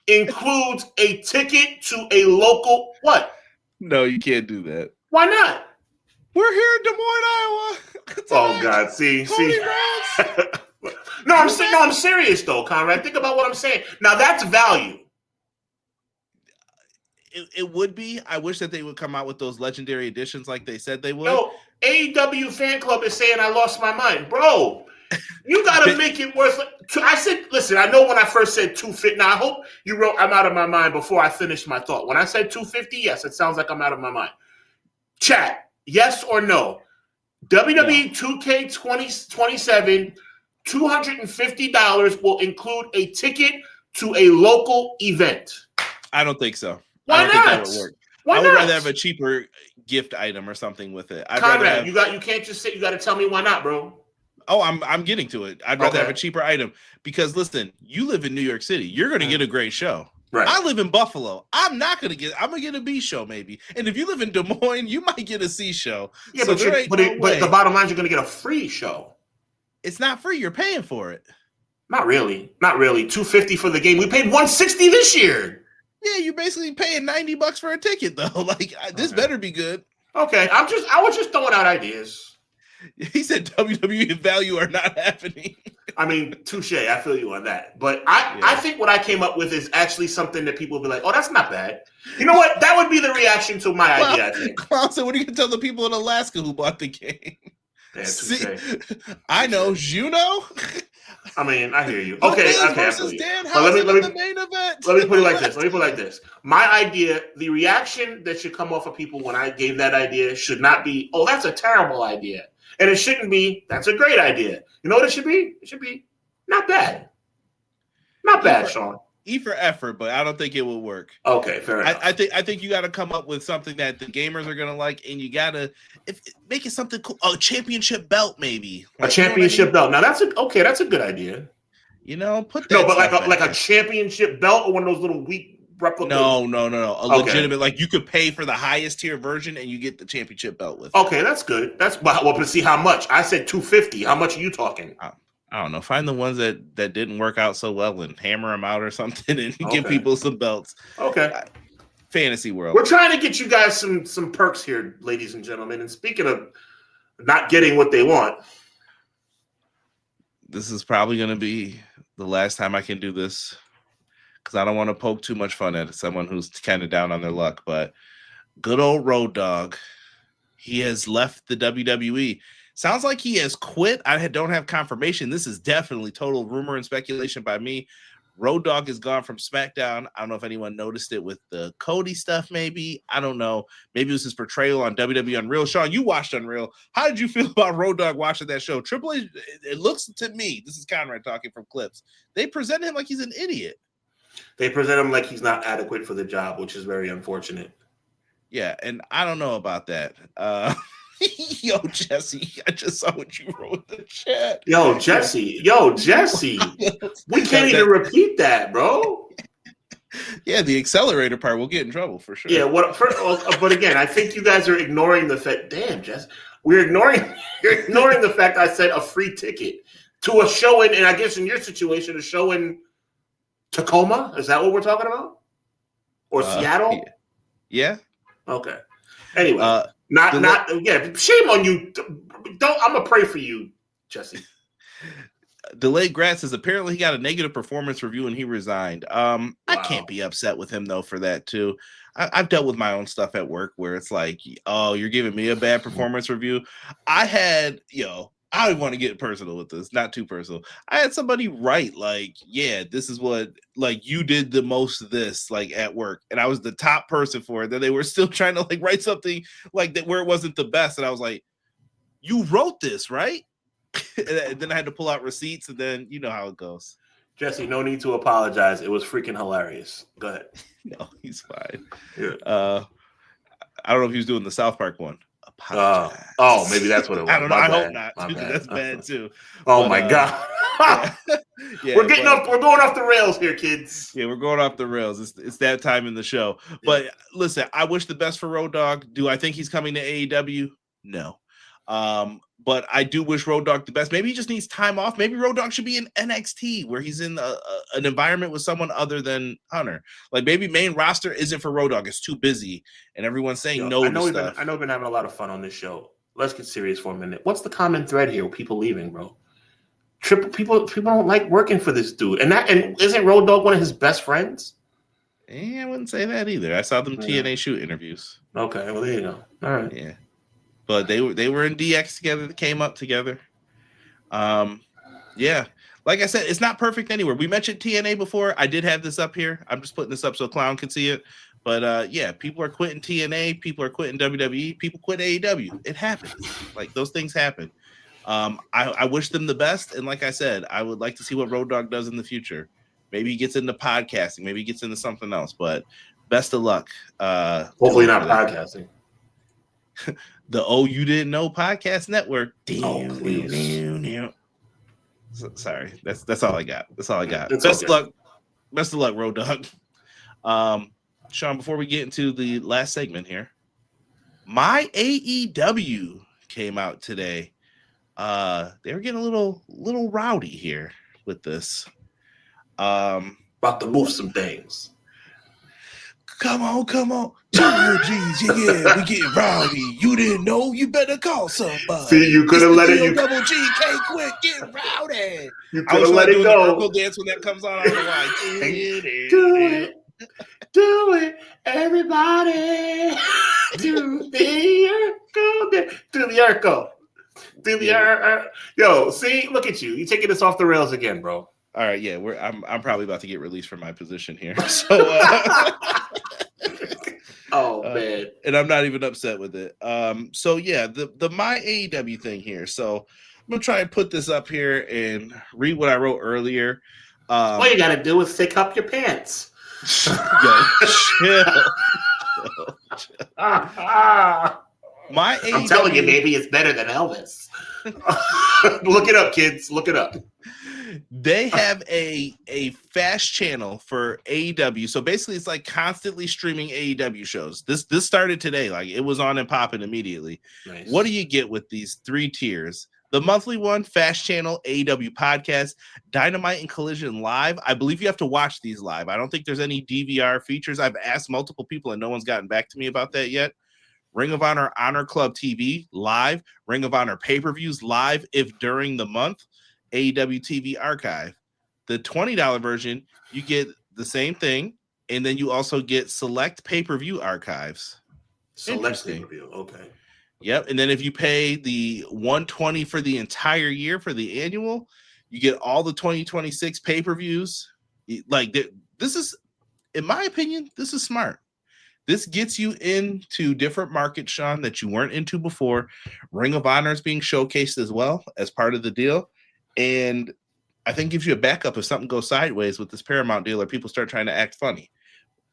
includes a ticket to a local what? No, you can't do that. Why not? We're here in Des Moines, Iowa. Oh God, see. No, I'm serious though, Conrad. Think about what I'm saying. Now that's value. It would be. I wish that they would come out with those legendary editions like they said they would. No, AEW fan club is saying I lost my mind, bro. You got to make it worth. I said, listen. I know when I first said 250. Now I hope you wrote "I'm out of my mind" before I finished my thought. When I said 250, yes, it sounds like I'm out of my mind. Chat, yes or no? WWE 2K27, $250 will include a ticket to a local event. I don't think so. Why not? Think that would work. I would rather have a cheaper gift item or something with it. Conrad, you can't just say. You got to tell me why not, bro. Oh, I'm getting to it. I'd rather have a cheaper item because listen, you live in New York City. You're going to get a great show. Right. I live in Buffalo. I'm going to get a B show maybe. And if you live in Des Moines, you might get a C show. Yeah, so but the bottom line is you're going to get a free show. It's not free. You're paying for it. Not really. $250 for the game. We paid $160 this year. Yeah, you're basically paying $90 for a ticket though. Like this better be good. Okay, I was just throwing out ideas. He said WWE and value are not happening. I mean, touche. I feel you on that. But I think what I came up with is actually something that people will be like, oh, that's not bad. You know what? That would be the reaction to my idea, I think. Clown said, what are you going to tell the people in Alaska who bought the game? Yeah, see, I know. You know? I mean, I hear you. Okay. Versus Dan the main event. Let me put it like this. My idea, the reaction that should come off of people when I gave that idea should not be, oh, that's a terrible idea. And it shouldn't be, that's a great idea. You know what it should be? It should be not bad. Not bad, Sean. E for effort, but I don't think it will work. Okay, fair enough. I think you got to come up with something that the gamers are gonna like, and you gotta make it something cool. A championship belt, maybe. Like, a championship belt. Now that's a good idea. You know, put that. No, but like a championship belt or one of those little weak replicas. No. Legitimate. Like you could pay for the highest tier version, and you get the championship belt with. Okay, that's good. That's well, but see how much. I said $250. How much are you talking? I don't know. Find the ones that didn't work out so well and hammer them out or something and give people some belts. Okay. Fantasy world. We're trying to get you guys some perks here, ladies and gentlemen. And speaking of not getting what they want. This is probably going to be the last time I can do this because I don't want to poke too much fun at someone who's kind of down on their luck. But good old Road Dogg, he has left the WWE. Sounds like he has quit. I don't have confirmation. This is definitely total rumor and speculation by me. Road Dogg is gone from SmackDown. I don't know if anyone noticed it with the Cody stuff, maybe. I don't know. Maybe it was his portrayal on WWE Unreal. Sean, you watched Unreal. How did you feel about Road Dogg watching that show? Triple H, it looks to me, this is Conrad talking from clips, they present him like he's an idiot. They present him like he's not adequate for the job, which is very unfortunate. Yeah, and I don't know about that. Yo, Jesse, I just saw what you wrote in the chat. Yo, Jesse. We can't even repeat that, bro. Yeah, the accelerator part, we'll get in trouble for sure. Yeah, but again, I think you guys are ignoring the fact. Damn, Jess, you're ignoring the fact I said a free ticket to a show and I guess in your situation, a show in Tacoma. Is that what we're talking about? Or Seattle? Yeah. Okay. Anyway. Shame on you. I'm gonna pray for you, Jesse. Delayed Grant says apparently he got a negative performance review and he resigned. Wow. I can't be upset with him though for that too. I've dealt with my own stuff at work where it's like, oh, you're giving me a bad performance review. I don't want to get personal with this, not too personal. I had somebody write like, yeah, this is what, like, you did the most of this, like, at work. And I was the top person for it. Then they were still trying to, like, write something like that where it wasn't the best. And I was like, you wrote this, right? And then I had to pull out receipts, and then you know how it goes. Jesse, no need to apologize. It was freaking hilarious. Go ahead. No, he's fine. Yeah. I don't know if he was doing the South Park one. Maybe that's what it was. I don't know. I hope not. That's bad too. My God. Yeah, we're going off the rails here, kids. Yeah, we're going off the rails. It's that time in the show. Yeah. But listen, I wish the best for Road Dogg. Do I think he's coming to AEW? No. But I do wish Road Dogg the best. Maybe he just needs time off. Maybe Road Dogg should be in NXT where he's in an environment with someone other than Hunter. Like maybe main roster isn't for Road Dogg. It's too busy, and everyone's saying no to stuff. I know we've been having a lot of fun on this show. Let's get serious for a minute. What's the common thread here with people leaving, bro? People don't like working for this dude. And isn't Road Dogg one of his best friends? I wouldn't say that either. I saw them TNA shoot interviews. Okay, well there you go. All right. Yeah. But they were in DX together. They came up together. Yeah. Like I said, it's not perfect anywhere. We mentioned TNA before. I did have this up here. I'm just putting this up so Clown can see it. But people are quitting TNA. People are quitting WWE. People quit AEW. It happens. Like those things happen. I wish them the best. And like I said, I would like to see what Road Dogg does in the future. Maybe he gets into podcasting. Maybe he gets into something else. But best of luck. Hopefully not podcasting. The You Didn't Know Podcast Network. Oh, please. Sorry, that's all I got. That's all I got. It's Best okay. of luck. Best of luck, Road Dogg. Sean, before we get into the last segment here, my AEW came out today. They were getting a little rowdy here with this. About to move some things. Come on. 2 G's, yeah, we get rowdy. You didn't know? You better call somebody. See, you could have let it. You double G, K, quick, get rowdy. You could have let it go. The Urkel dance when that comes on. I don't know why. Do it, everybody. Do the Urkel. Do the Urkel. Do the Urkel. Yo, see, look at you. You taking this off the rails again, bro. All right, yeah, I'm probably about to get released from my position here. So oh man. And I'm not even upset with it. So yeah, the my AEW thing here. So I'm gonna try and put this up here and read what I wrote earlier. All you gotta do is stick up your pants. Yo, chill. My AEW, I'm telling you, maybe it's better than Elvis. Look it up, kids. Look it up. They have a fast channel for AEW. So basically, it's like constantly streaming AEW shows. This started today. Like it was on and popping immediately. Nice. What do you get with these 3 tiers? The monthly one, Fast Channel, AEW Podcast, Dynamite and Collision Live. I believe you have to watch these live. I don't think there's any DVR features. I've asked multiple people and no one's gotten back to me about that yet. Ring of Honor Honor Club TV live. Ring of Honor pay-per-views live if during the month. AEW TV Archive. The $20 version, you get the same thing, and then you also get select pay-per-view archives. Select pay-per-view, okay. Yep, and then if you pay the $120 for the entire year for the annual, you get all the 2026 pay-per-views. Like this is, in my opinion, this is smart. This gets you into different markets, Sean, that you weren't into before. Ring of Honor is being showcased as well as part of the deal. And I think gives you a backup if something goes sideways with this Paramount deal or people start trying to act funny.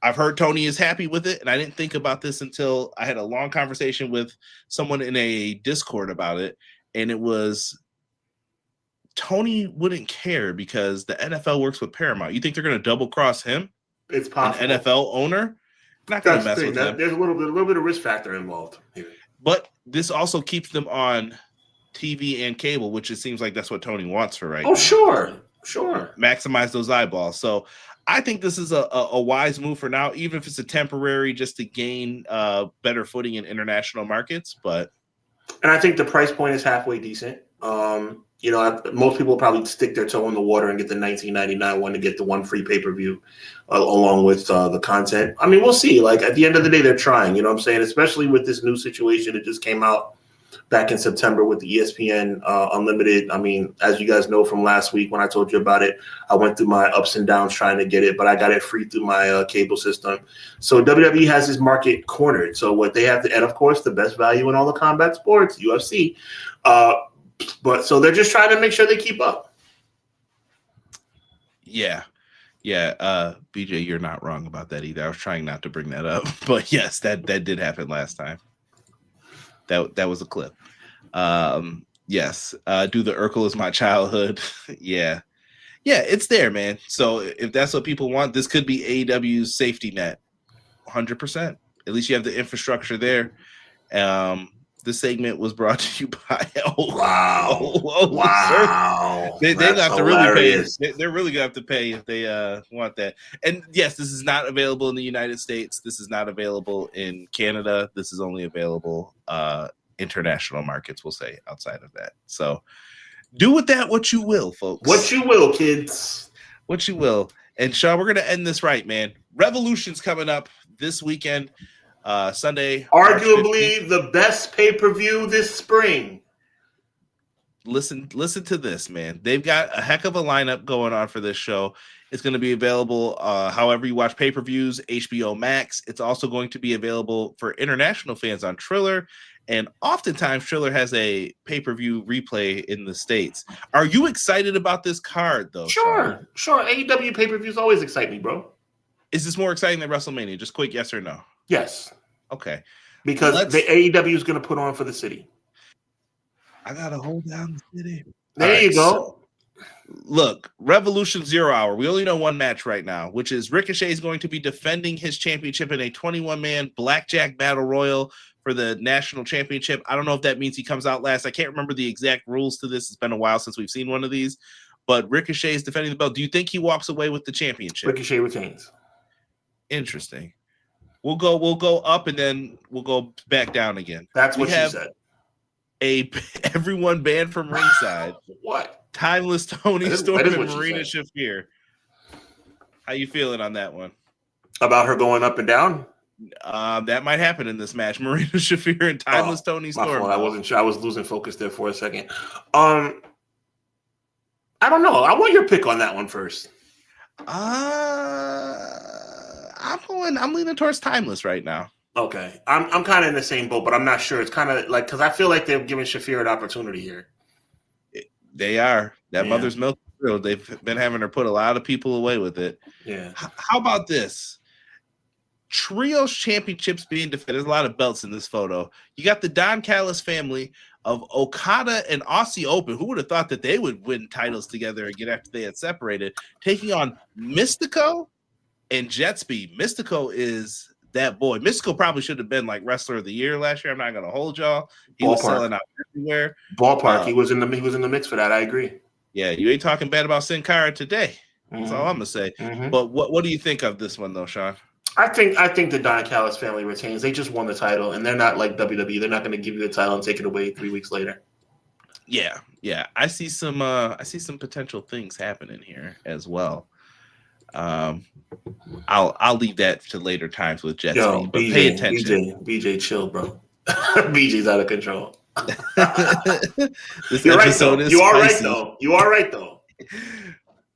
I've heard Tony is happy with it, and I didn't think about this until I had a long conversation with someone in a Discord about it, and it was Tony wouldn't care because the NFL works with Paramount. You think they're going to double cross him? It's possible. An NFL owner? Not going to mess with him. There's a little bit of risk factor involved here. But this also keeps them on TV and cable, which it seems like that's what Tony wants for right now. Oh, sure. Maximize those eyeballs. So I think this is a wise move for now, even if it's a temporary just to gain better footing in international markets. And I think the price point is halfway decent. Most people will probably stick their toe in the water and get the $19.99 one to get the one free pay-per-view along with the content. I mean, we'll see. Like at the end of the day, they're trying, you know what I'm saying? Especially with this new situation that just came out back in September with the ESPN Unlimited. I mean, as you guys know from last week when I told you about it, I went through my ups and downs trying to get it, but I got it free through my cable system. So WWE has this market cornered. So what they have to, and of course, the best value in all the combat sports, UFC. But so they're just trying to make sure they keep up. Yeah. BJ, you're not wrong about that either. I was trying not to bring that up, but yes, that did happen last time. That was a clip. Yes. Do the Urkel is my childhood. Yeah, it's there, man. So if that's what people want, this could be AEW's safety net. 100%. At least you have the infrastructure there. This segment was brought to you by Wow. They have to really pay. They're really gonna have to pay if they want that. And yes, this is not available in the United States. This is not available in Canada. This is only available international markets, we'll say, outside of that. So do with that what you will, folks. What you will, kids. What you will. And Sean, we're gonna end this right, man. Revolution's coming up this weekend. Sunday, arguably the best pay-per-view this spring. Listen to this, man. They've got a heck of a lineup going on for this show. It's going to be available however you watch pay-per-views, HBO Max. It's also going to be available for international fans on Triller, and oftentimes Triller has a pay-per-view replay in the States. Are you excited about this card, though? Sure. AEW pay-per-views always excite me, bro. Is this more exciting than WrestleMania? Just quick yes or no. Yes. Okay. Because the AEW is going to put on for the city. I got to hold down the city. There you go. Look, Revolution 0 Hour. We only know one match right now, which is Ricochet is going to be defending his championship in a 21-man blackjack battle royal for the national championship. I don't know if that means he comes out last. I can't remember the exact rules to this. It's been a while since we've seen one of these, but Ricochet is defending the belt. Do you think he walks away with the championship? Ricochet retains. Interesting. We'll go up and then we'll go back down again. That's what she said. Everyone banned from ringside. What? Timeless Tony Storm and Marina Shafir. How you feeling on that one? About her going up and down? That might happen in this match. Marina Shafir and Timeless Tony Storm. I wasn't sure. I was losing focus there for a second. I don't know. I want your pick on that one first. I'm leaning towards Timeless right now. Okay. I'm kind of in the same boat, but I'm not sure. It's kind of like, because I feel like they're giving Shafir an opportunity here. They are. Mother's milk. They've been having her put a lot of people away with it. Yeah. How about this? Trios championships being defended. There's a lot of belts in this photo. You got the Don Callis family of Okada and Aussie Open. Who would have thought that they would win titles together again after they had separated? Taking on Mystico and Jet Speed. Mystico is that boy. Mystico probably should have been like Wrestler of the Year last year. I'm not going to hold y'all. He was selling out everywhere. Ballpark. He was in the mix for that. I agree. Yeah, you ain't talking bad about Sin Cara today. That's all I'm gonna say. Mm-hmm. But what do you think of this one though, Sean? I think the Don Callis family retains. They just won the title, and they're not like WWE. They're not going to give you the title and take it away 3 weeks later. Yeah. I see some potential things happening here as well. I'll leave that to later times with Jet Speed, but pay attention. BJ, chill, bro. BJ's out of control. You're right, though. You are right, though.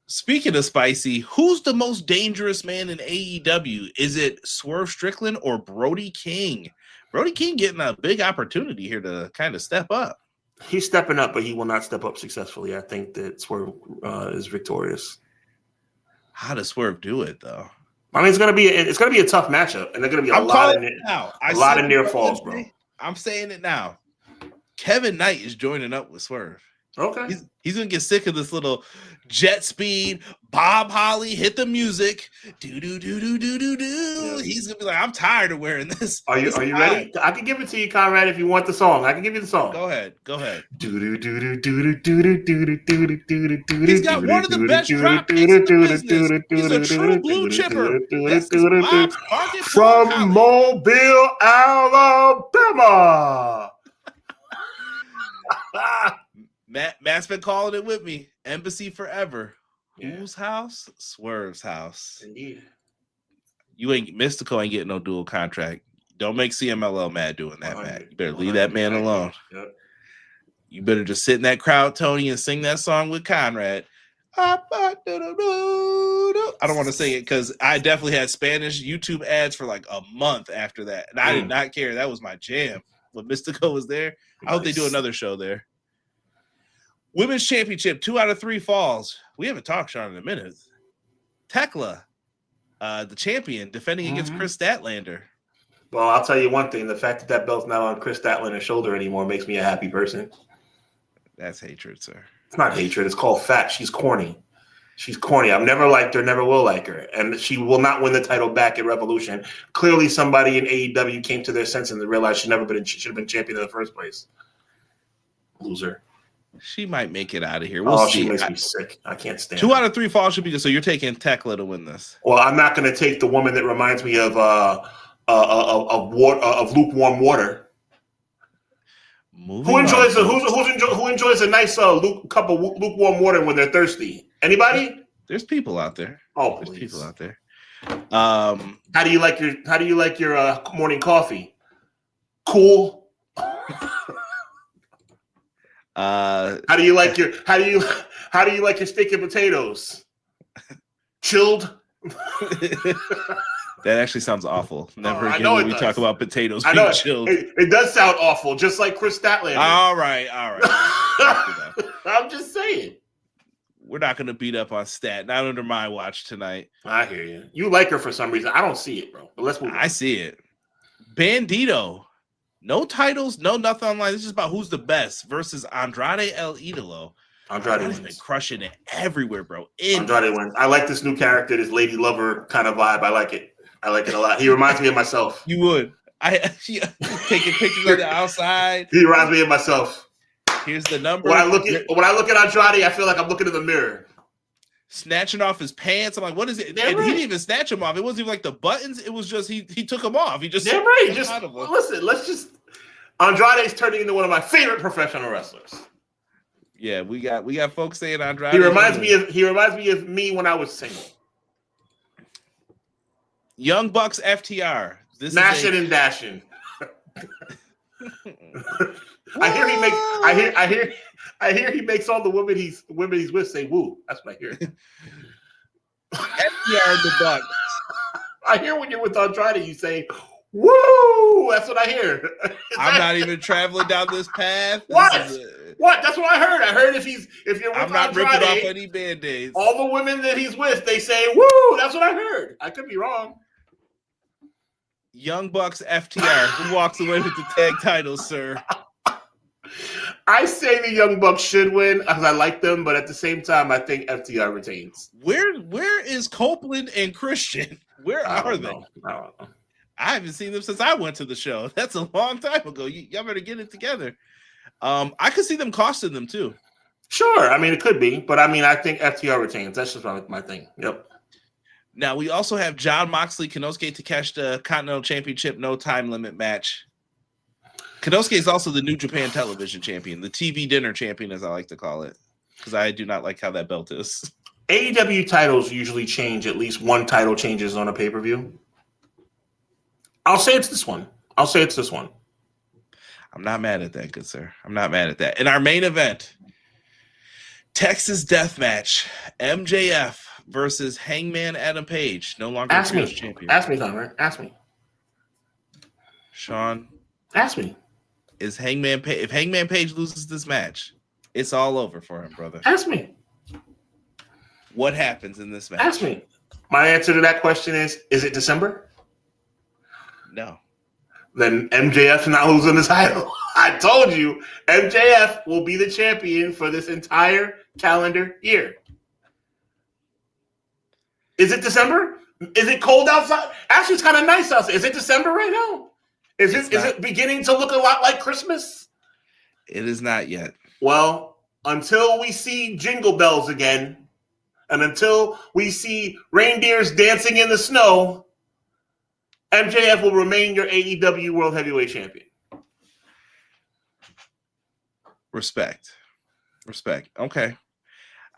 Speaking of spicy, who's the most dangerous man in AEW? Is it Swerve Strickland or Brody King? Brody King getting a big opportunity here to kind of step up. He's stepping up, but he will not step up successfully. I think that Swerve is victorious. How does Swerve do it, though? I mean, it's gonna be a tough matchup, and there's gonna be a lot of near falls, bro. I'm saying it now. Kevin Knight is joining up with Swerve. Okay. He's gonna get sick of this little Jet Speed, Bob Holly, hit the music, do. Yeah. He's gonna be like, I'm tired of wearing this. Are you ready? I can give it to you, Conrad, if you want the song. I can give you the song. Go ahead. He's got one of the best drop kicks in the business. He's a true blue chipper. From Mobile, Alabama. Matt's been calling it with me. Embassy forever. Yeah. Whose house? Swerve's house. Indeed. Mystico ain't getting no dual contract. Don't make CMLL mad doing that, Matt. You better leave that man alone. Yep. You better just sit in that crowd, Tony, and sing that song with Conrad. I don't want to sing it because I definitely had Spanish YouTube ads for like a month after that. And I did not care. That was my jam. When Mystico was there, I hope they do another show there. Women's Championship, 2 out of 3 falls. We haven't talked, Sean, in a minute. Tekla, the champion, defending against Chris Statlander. Well, I'll tell you one thing. The fact that belt's not on Chris Statlander's shoulder anymore makes me a happy person. That's hatred, sir. It's not hatred. It's called fact. She's corny. I've never liked her, never will like her. And she will not win the title back at Revolution. Clearly, somebody in AEW came to their senses and realized she should have been champion in the first place. Loser. She might make it out of here. We'll see. She makes me sick. I can't stand 2 out of 3 falls should be good. So you're taking Tekla to win this. Well, I'm not going to take the woman that reminds me of lukewarm water. Who enjoys a nice cup of lukewarm water when they're thirsty? Anybody? There's people out there. Oh, there's please. People out there. How do you like your morning coffee? Cool. How do you like your steak and potatoes? Chilled. That actually sounds awful. Never again when we talk about potatoes being being chilled. It does sound awful, just like Chris Statlander. All right. I'm just saying. We're not going to beat up on Stat. Not under my watch tonight. I hear you. You like her for some reason. I don't see it, bro. But let's move on. I see it. Bandito. No titles, no nothing online. This is about who's the best versus Andrade El Idolo. Andrade's been crushing it everywhere, bro. Andrade wins. I like this new character, this lady lover kind of vibe. I like it. I like it a lot. He reminds me of myself. You would. Taking pictures on the outside. He reminds me of myself. Here's the number. When I look at Andrade, I feel like I'm looking in the mirror. Snatching off his pants. I'm like, what is it? Damn and right. he didn't even snatch them off. It wasn't even like the buttons. It was just he took them off. He just Damn right. Just listen. Andrade's turning into one of my favorite professional wrestlers. Yeah, we got folks saying Andrade. He reminds me of me when I was single. Young Bucks FTR. Smashing and dashing. I hear he makes all the women he's with say woo. That's what I hear. FTR and the Bucks. I hear when you're with Andrade, you say woo. That's what I hear. I'm not even traveling down this path. What? What? That's what I heard. I heard if you're with I'm not Andrade, ripping off any band-aids. all the women that he's with, they say woo. That's what I heard. I could be wrong. Young Bucks FTR. Who walks away with the tag titles, sir? I say the Young Bucks should win because I like them, but at the same time, I think FTR retains. Where is Copeland and Christian? Where are they? I don't know. I haven't seen them since I went to the show. That's a long time ago. Y'all better get it together. I could see them costing them too. Sure. I mean, it could be, but I mean, I think FTR retains. That's just my thing. Yep. Now, we also have Jon Moxley, Konosuke Takeshita, Continental Championship, no time limit match. Konosuke is also the New Japan Television Champion, the TV dinner champion, as I like to call it, because I do not like how that belt is. AEW titles usually change. At least one title changes on a pay-per-view. I'll say it's this one. I'm not mad at that, good sir. I'm not mad at that. In our main event, Texas Death Match, MJF versus Hangman Adam Page, no longer champion. Ask me, Conrad. Ask me. Sean. Ask me. If Hangman Page loses this match, it's all over for him, brother. Ask me. What happens in this match? Ask me. My answer to that question is it December? No. Then MJF not losing the title. I told you, MJF will be the champion for this entire calendar year. Is it December? Is it cold outside? Actually, it's kind of nice outside. Is it December right now? Is it beginning to look a lot like Christmas? It is not yet. Well, until we see jingle bells again, and until we see reindeers dancing in the snow, MJF will remain your AEW World Heavyweight Champion. Respect. Okay.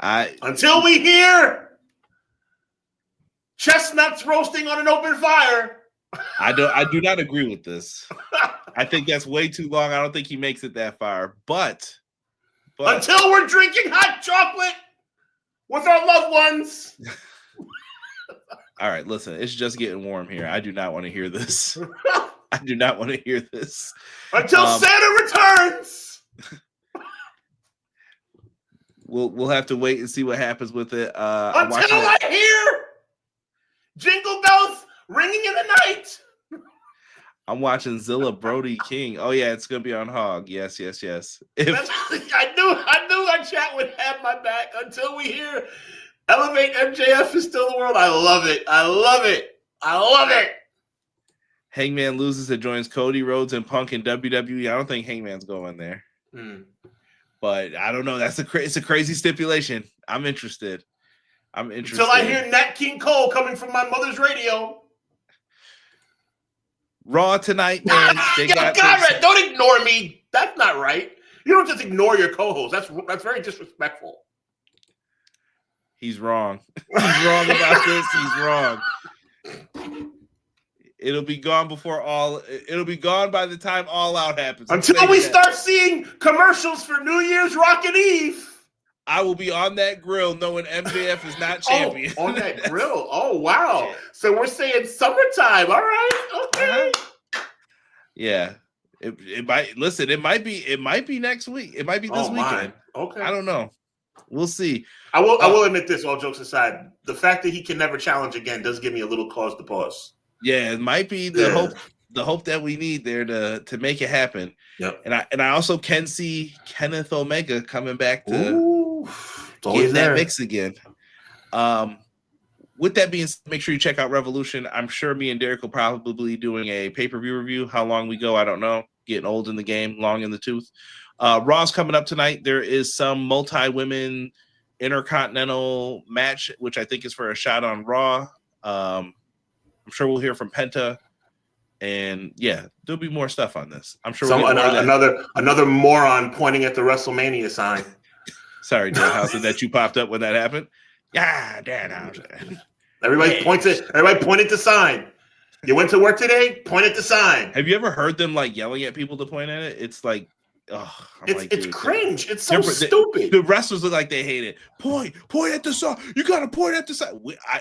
Until we hear chestnuts roasting on an open fire. I do not agree with this. I think that's way too long. I don't think he makes it that far. But until we're drinking hot chocolate with our loved ones. All right, listen, it's just getting warm here. I do not want to hear this. I do not want to hear this. Until Santa returns. We'll have to wait and see what happens with it. Until I hear jingle bells ringing in the night. I'm watching Zilla Brody King. Oh yeah, it's gonna be on Hog. Yes. I knew our chat would have my back until we hear Elevate MJF is still the world. I love it. Hangman loses and joins Cody Rhodes and Punk in WWE. I don't think Hangman's going there. But I don't know. It's a crazy stipulation. I'm interested. Until I hear Nat King Cole coming from my mother's radio. Raw tonight, man. Don't ignore me. That's not right. You don't just ignore your co-host. That's very disrespectful. He's wrong. He's wrong about this. He's wrong. It'll be gone it'll be gone by the time All Out happens. Until we start seeing commercials for New Year's Rockin' Eve. I will be on that grill knowing MJF is not champion. On that grill. Oh, wow. Yeah. So we're saying summertime. All right. Okay. Yeah. It might be next week. It might be this weekend. Okay. I don't know. We'll see. I will admit this, all jokes aside. The fact that he can never challenge again does give me a little cause to pause. Yeah, it might be the hope that we need there to make it happen. Yep. And I also can see Kenneth Omega coming back to It's always that there. mix again. With that being said, make sure you check out Revolution. I'm sure me and Derek will probably be doing a pay-per-view review. How long we go, I don't know. Getting old in the game, long in the tooth. Raw's coming up tonight. There is some multi-women intercontinental match, which I think is for a shot on Raw. I'm sure we'll hear from Penta. And yeah, there'll be more stuff on this. I'm sure another moron pointing at the WrestleMania sign. Sorry, Dan Housen, that you popped up when that happened. Yeah, Dan Housen. Everybody pointed the sign. You went to work today? Point at the sign. Have you ever heard them like yelling at people to point at it? It's like, it's cringe. It's so stupid. The wrestlers look like they hate it. Point at the sign. You gotta point at the sign.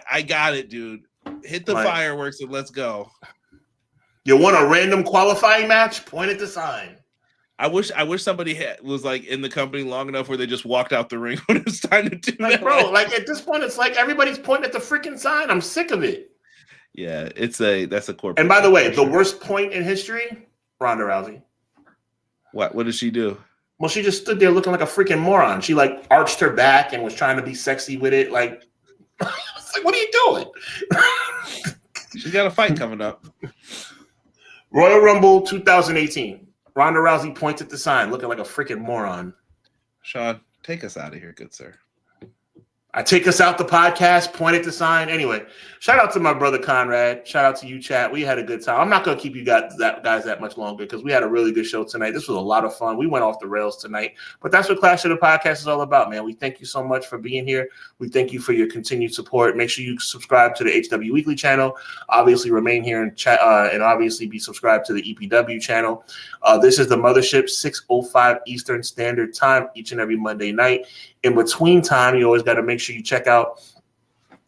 I got it, dude. Hit the fireworks and let's go. You want a random qualifying match? Point at the sign. I wish somebody was like in the company long enough where they just walked out the ring when it's time to do that. Bro, like at this point, it's like everybody's pointing at the freaking sign. I'm sick of it. Yeah, that's a corporate. And by the way, the worst point in history, Ronda Rousey. What did she do? Well, she just stood there looking like a freaking moron. She like arched her back and was trying to be sexy with it. Like, it's like, what are you doing? She's got a fight coming up. Royal Rumble 2018. Ronda Rousey points at the sign, looking like a freaking moron. Sean, take us out of here, good sir. I take us out the podcast, point at the sign. Anyway, shout out to my brother Conrad. Shout out to you, chat. We had a good time. I'm not going to keep you guys that much longer because we had a really good show tonight. This was a lot of fun. We went off the rails tonight, but that's what Clash of the Podcast is all about, man. We thank you so much for being here. We thank you for your continued support. Make sure you subscribe to the HW Weekly channel. Obviously, remain here and chat, and obviously be subscribed to the EPW channel. This is the Mothership, 6:05 Eastern Standard Time each and every Monday night. In between time, you always got to make sure you check out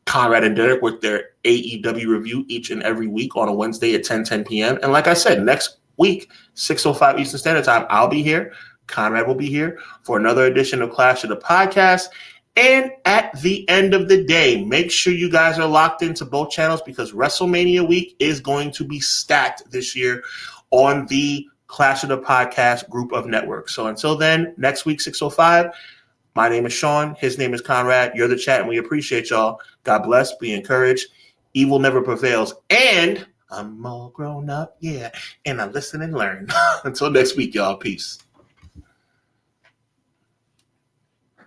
Conrad and Derek with their AEW review each and every week on a Wednesday at 10 p.m. And like I said, next week, 6:05 Eastern Standard Time, I'll be here. Conrad will be here for another edition of Clash of the Podcast. And at the end of the day, make sure you guys are locked into both channels because WrestleMania week is going to be stacked this year on the Clash of the Podcast group of networks. So until then, next week, 6:05. My name is Sean. His name is Conrad. You're the chat, and we appreciate y'all. God bless. Be encouraged. Evil never prevails. And I'm all grown up, yeah, and I listen and learn. Until next week, y'all. Peace.